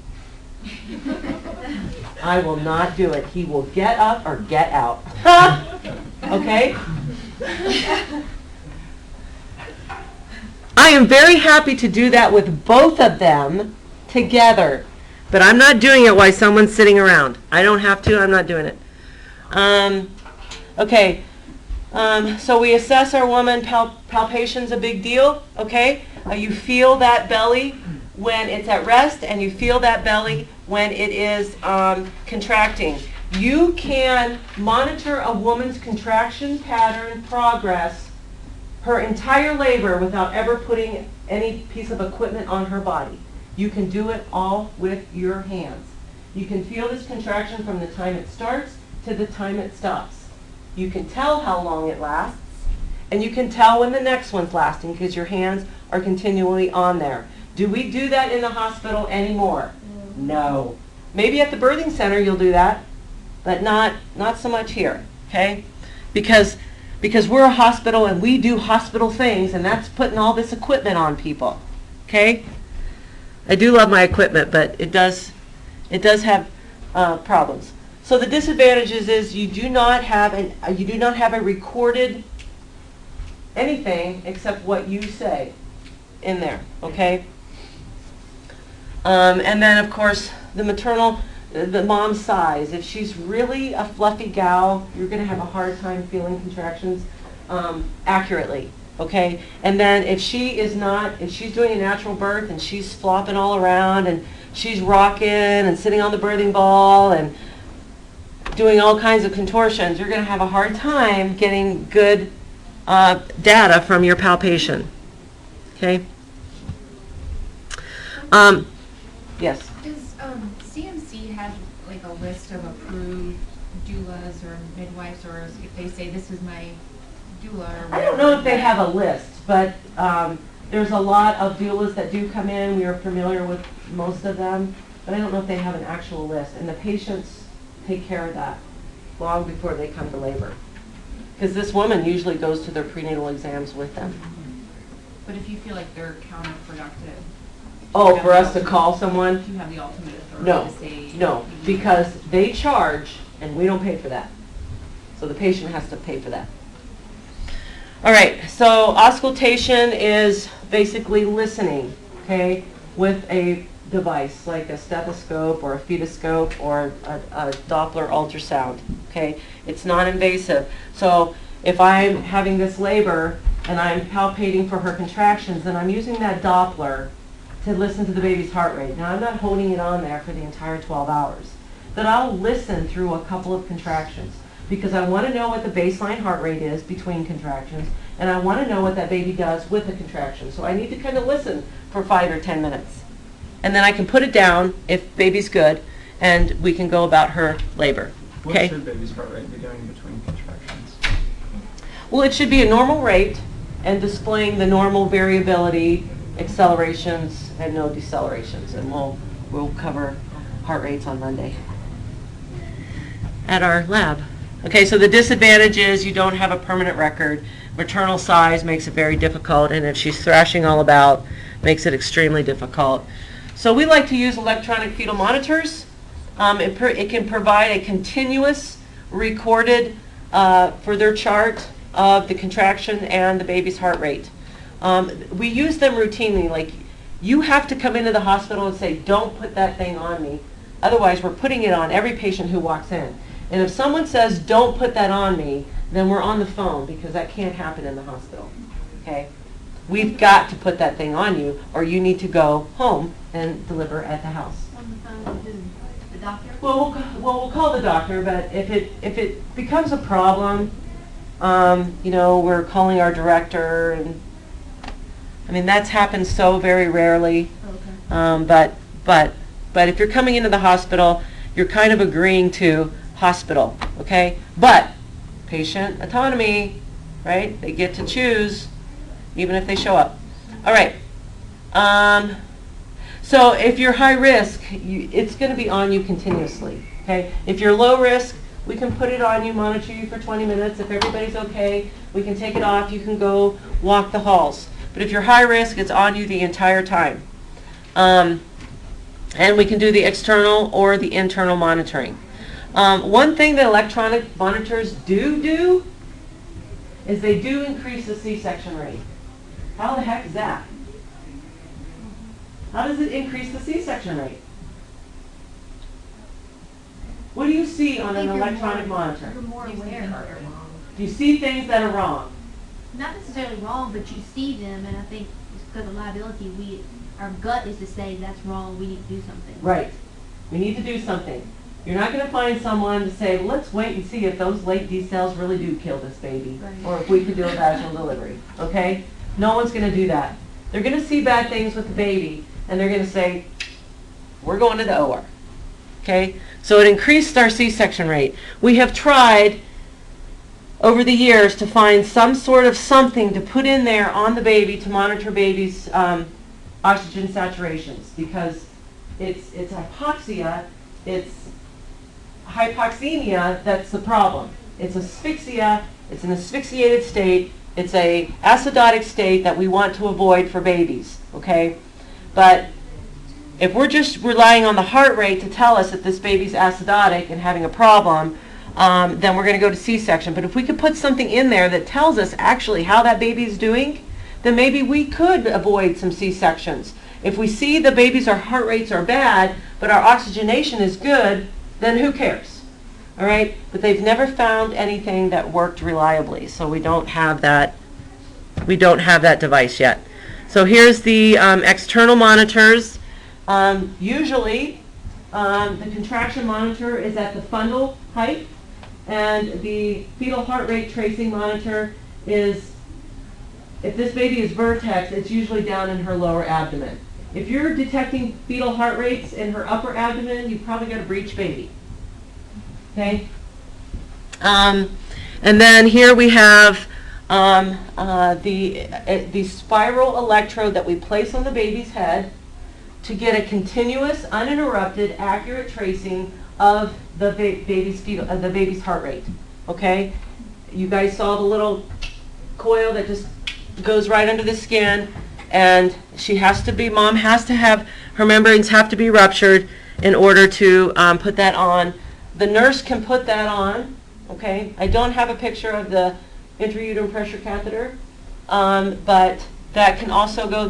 I will not do it. He will get up or get out. Okay? I am very happy to do that with both of them together, but I'm not doing it while someone's sitting around. I don't have to. I'm not doing it. Okay. So we assess our woman. Palpation's a big deal. Okay. You feel that belly when it's at rest, and you feel that belly when it is contracting. You can monitor a woman's contraction pattern progress her entire labor without ever putting any piece of equipment on her body. You can do it all with your hands. You can feel this contraction from the time it starts to the time it stops. You can tell how long it lasts, and you can tell when the next one's lasting because your hands are continually on there. Do we do that in the hospital anymore? No. Maybe at the birthing center you'll do that, but not so much here, okay? Because we're a hospital and we do hospital things, and that's putting all this equipment on people, okay? I do love my equipment, but it does have problems. So the disadvantages is you do not have a recorded anything except what you say in there, okay? And then of course the mom's size. If she's really a fluffy gal, you're going to have a hard time feeling contractions accurately. Okay, and then if she's doing a natural birth and she's flopping all around and she's rocking and sitting on the birthing ball and doing all kinds of contortions, you're going to have a hard time getting good data from your palpation. Okay. Yes. Does CMC have like a list of approved doulas or midwives, or if they say this is my doula or I don't know if they have a list, but there's a lot of doulas that do come in. We are familiar with most of them, but I don't know if they have an actual list. And the patients take care of that long before they come to labor. Because this woman usually goes to their prenatal exams with them. But if you feel like they're counterproductive. Oh, for us to call someone? Do you have the ultimate authority No, to say? no, because they charge and we don't pay for that. So the patient has to pay for that. All right, so auscultation is basically listening, okay, with a device like a stethoscope or a fetoscope or a Doppler ultrasound, okay? It's non-invasive. So if I'm having this labor and I'm palpating for her contractions, then I'm using that Doppler to listen to the baby's heart rate. Now, I'm not holding it on there for the entire 12 hours, but I'll listen through a couple of contractions because I want to know what the baseline heart rate is between contractions, and I want to know what that baby does with the contraction. So I need to kind of listen for 5 or 10 minutes. And then I can put it down if baby's good, and we can go about her labor. What Okay? should baby's heart rate be doing between contractions? Well, it should be a normal rate and displaying the normal variability, accelerations, and no decelerations. And we'll cover heart rates on Monday at our lab. Okay, so the disadvantage is you don't have a permanent record. Maternal size makes it very difficult, and if she's thrashing all about, makes it extremely difficult. So we like to use electronic fetal monitors. It can provide a continuous recorded further chart of the contraction and the baby's heart rate. We use them routinely. Like, you have to come into the hospital and say, don't put that thing on me. Otherwise, we're putting it on every patient who walks in. And if someone says, don't put that on me, then we're on the phone because that can't happen in the hospital. Okay? We've got to put that thing on you, or you need to go home and deliver at the house. On the phone with who? The doctor? Well, we'll call the doctor, but if it becomes a problem, we're calling our director, and I mean that's happened so very rarely. Okay. But if you're coming into the hospital, you're kind of agreeing to hospital, okay? But patient autonomy, right? They get to choose, even if they show up. All right. So if you're high risk, it's going to be on you continuously, okay? If you're low risk, we can put it on you, monitor you for 20 minutes. If everybody's okay, we can take it off. You can go walk the halls. But if you're high risk, it's on you the entire time. And we can do the external or the internal monitoring. One thing that electronic monitors do is they do increase the C-section rate. How the heck is that? How does it increase the C-section rate? What do you see on an electronic monitor? You're more aware. You see things that are wrong. Not necessarily wrong, but you see them, and I think it's because of liability, our gut is to say that's wrong, we need to do something. Right. We need to do something. You're not going to find someone to say, well, let's wait and see if those late decels really do kill this baby, Right. or if we could do a vaginal delivery. Okay? No one's going to do that. They're going to see bad things with the baby, and they're going to say, we're going to the OR. Okay? So it increased our C-section rate. We have tried over the years to find some sort of something to put in there on the baby to monitor baby's oxygen saturations, because it's hypoxia, it's hypoxemia that's the problem. It's asphyxia, it's an asphyxiated state, it's a acidotic state that we want to avoid for babies, okay? But if we're just relying on the heart rate to tell us that this baby's acidotic and having a problem, then we're going to go to C-section. But if we could put something in there that tells us actually how that baby's doing, then maybe we could avoid some C-sections. If we see the baby's heart rates are bad, but our oxygenation is good, then who cares? All right? But they've never found anything that worked reliably, so we don't have that device yet. So here's the external monitors. Usually, the contraction monitor is at the fundal height, and the fetal heart rate tracing monitor is, if this baby is vertex, it's usually down in her lower abdomen. If you're detecting fetal heart rates in her upper abdomen, you've probably got a breech baby. Okay? And then here we have the spiral electrode that we place on the baby's head to get a continuous, uninterrupted, accurate tracing of the baby's heart rate. Okay? You guys saw the little coil that just goes right under the skin. and mom has to have, her membranes have to be ruptured in order to put that on. The nurse can put that on, okay? I don't have a picture of the intrauterine pressure catheter, but that can also go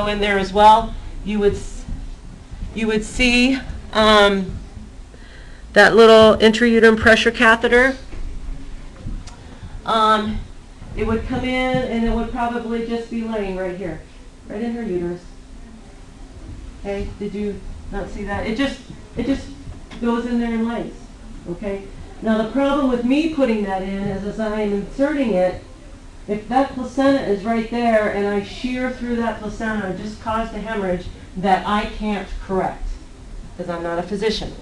in there as well. You would see that little intrauterine pressure catheter. It would come in and it would probably just be laying right here, right in her uterus. Okay, did you not see that? It just goes in there and lays. Okay. Now the problem with me putting that in is as I'm inserting it, if that placenta is right there and I shear through that placenta and just caused a hemorrhage that I can't correct because I'm not a physician.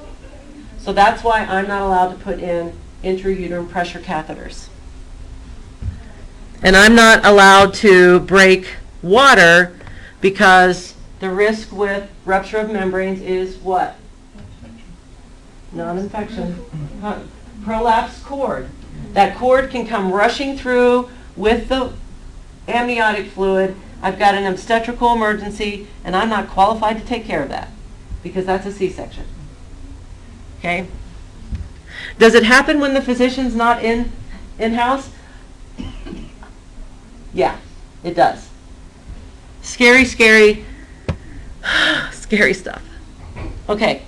So that's why I'm not allowed to put in intrauterine pressure catheters. And I'm not allowed to break water because the risk with rupture of membranes is what? Non-infection. Prolapsed cord. That cord can come rushing through with the amniotic fluid. I've got an obstetrical emergency and I'm not qualified to take care of that because that's a C-section. Okay? Does it happen when the physician's not in-house? Yeah, it does. Scary, scary, scary stuff. Okay.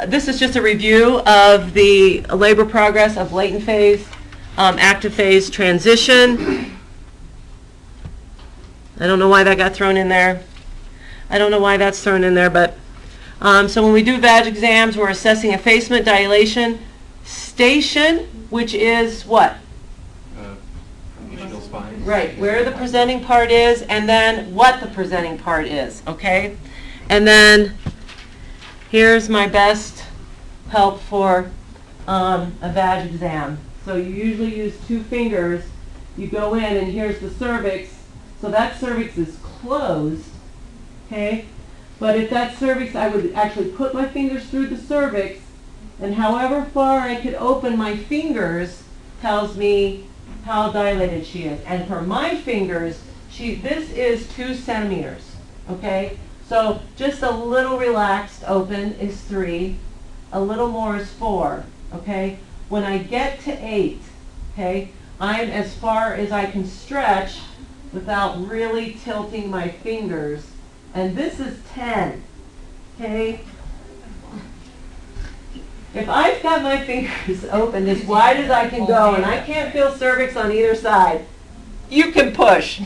This is just a review of the labor progress of latent phase, active phase transition. I don't know why that got thrown in there. I don't know why that's thrown in there, but so when we do vag exams, we're assessing effacement, dilation, station, which is what? Spine. Right, where the presenting part is, and then what the presenting part is, okay? And then here's my best help for a vag exam. So you usually use 2 fingers. You go in, and here's the cervix. So that cervix is closed, okay? But if that cervix, I would actually put my fingers through the cervix, and however far I could open my fingers tells me how dilated she is. And for my fingers, this is 2 centimeters, okay? So just a little relaxed open is 3, a little more is 4, okay? When I get to 8, okay, I'm as far as I can stretch without really tilting my fingers. And this is 10, okay? If I've got my fingers open as wide as I can go and I can't feel cervix on either side, you can push.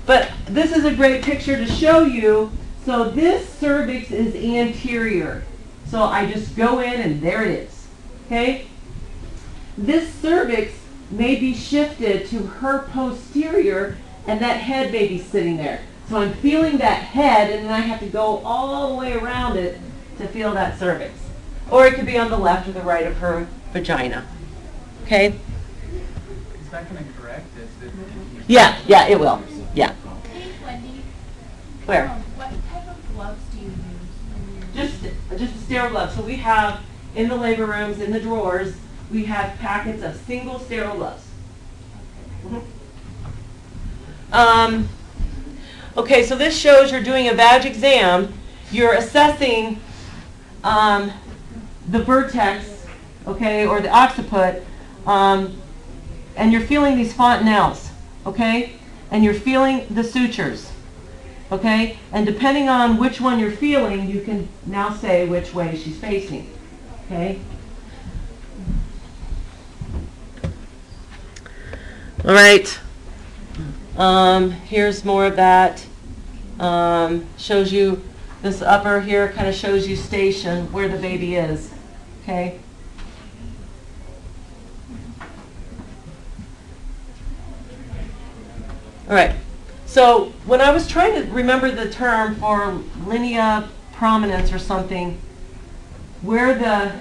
But this is a great picture to show you. So this cervix is anterior. So I just go in and there it is. Okay? This cervix may be shifted to her posterior and that head may be sitting there. So I'm feeling that head and then I have to go all the way around it to feel that cervix. Or it could be on the left or the right of her vagina. Okay? Is that going to correct? Yeah, it will. Yeah. Hey, Wendy. Where? What type of gloves do you use when you're... Just a sterile glove. So we have, in the labor rooms, in the drawers, we have packets of single sterile gloves. Okay, so this shows you're doing a vag exam. You're assessing the vertex, okay, or the occiput, and you're feeling these fontanelles, okay? And you're feeling the sutures, okay? And depending on which one you're feeling, you can now say which way she's facing, okay? All right. Here's more of that. Shows you, this upper here kind of shows you station, where the baby is, okay? All right, so when I was trying to remember the term for linea prominence or something, where the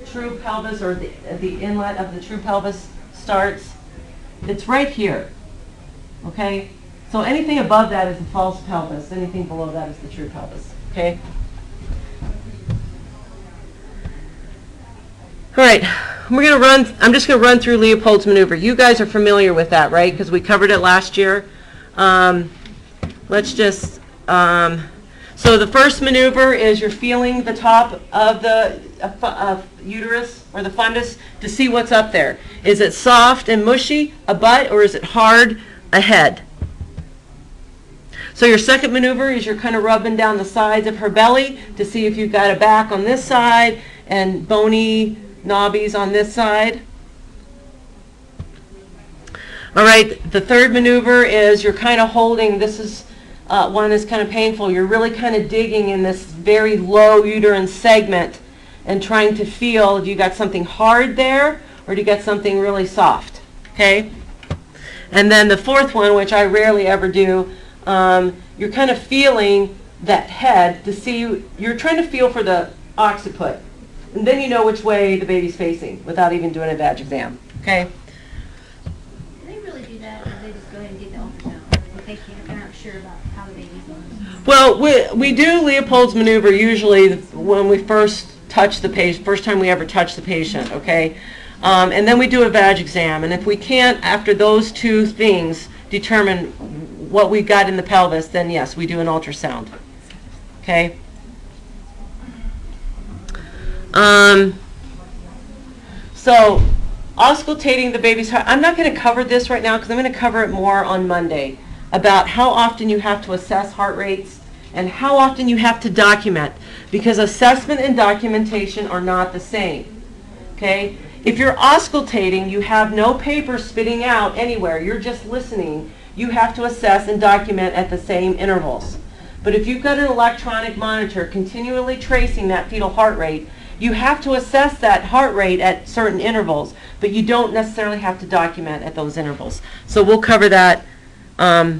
true pelvis or the inlet of the true pelvis starts, it's right here, okay? So anything above that is the false pelvis, anything below that is the true pelvis, okay? All right, I'm just going to run through Leopold's maneuver. You guys are familiar with that, right? Because we covered it last year. Let's just, so the first maneuver is you're feeling the top of the uterus or the fundus to see what's up there. Is it soft and mushy, a butt, or is it hard, a head? So your second maneuver is you're kind of rubbing down the sides of her belly to see if you've got a back on this side and bony knobbies on this side. All right, the third maneuver is you're kind of holding, this is one is kind of painful. You're really kind of digging in this very low uterine segment and trying to feel, do you got something hard there or do you got something really soft? Okay? And then the fourth one, which I rarely ever do, you're kind of feeling that head to see, you're trying to feel for the occiput. And then you know which way the baby's facing without even doing a vag exam. Okay? Do they really do that, or do they just go ahead and get the ultrasound? If they can't, they're not sure about how the baby's doing. Well, we do Leopold's maneuver usually when we first touch the patient, first time we ever touch the patient, okay? And then we do a vag exam. And if we can't, after those two things, determine what we got in the pelvis, then yes, we do an ultrasound. Okay? So, auscultating the baby's heart. I'm not going to cover this right now because I'm going to cover it more on Monday about how often you have to assess heart rates and how often you have to document, because assessment and documentation are not the same. Okay? If you're auscultating, you have no paper spitting out anywhere. You're just listening. You have to assess and document at the same intervals. But if you've got an electronic monitor continually tracing that fetal heart rate, you have to assess that heart rate at certain intervals, but you don't necessarily have to document at those intervals. So we'll cover that Monday.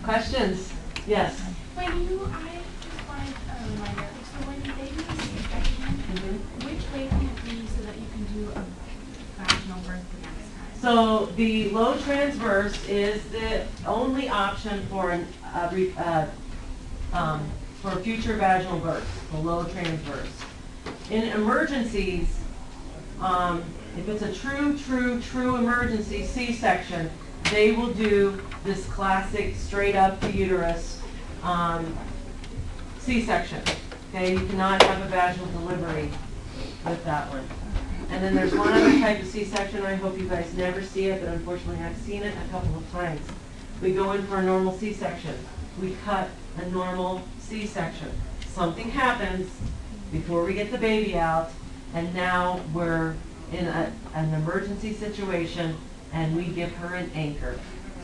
Questions? Yes. I just wanted a reminder, so when the baby is C-section, which way can it be so that you can do a vaginal birth the next time? So the low transverse is the only option for for future vaginal birth, the low transverse. In emergencies, if it's a true emergency C-section, they will do this classic straight up the uterus C-section. Okay, you cannot have a vaginal delivery with that one. And then there's one other type of C-section. I hope you guys never see it, but unfortunately I've seen it a couple of times. We go in for a normal C-section. We cut a normal C-section. Something happens before we get the baby out, and now we're in an emergency situation, and we give her an anchor.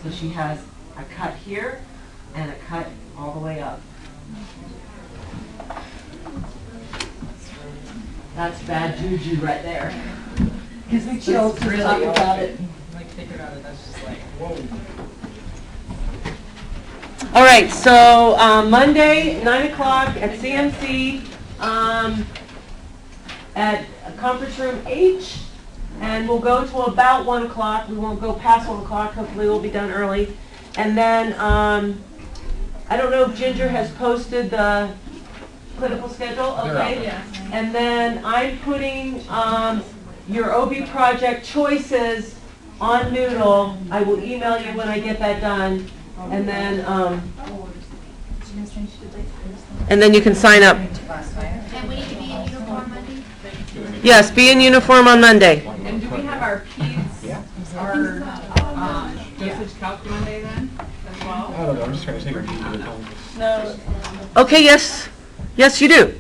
So she has a cut here and a cut all the way up. That's bad juju right there. Gives me chills to talk about it. Like, think about it, that's just like, whoa. All right, so Monday, 9 o'clock at CMC at conference room H, and we'll go to about 1 o'clock. We won't go past 1 o'clock. Hopefully we'll be done early. And then I don't know if Ginger has posted the clinical schedule. Okay. Yes. And then I'm putting your OB project choices on Noodle. I will email you when I get that done. And then you can sign up. And we need to be in uniform Monday? Yes, be in uniform on Monday. And do we have our peds, our dosage calc Monday then, as well? I don't know, I'm just trying to take a peek at the Okay, yes. Yes, you do.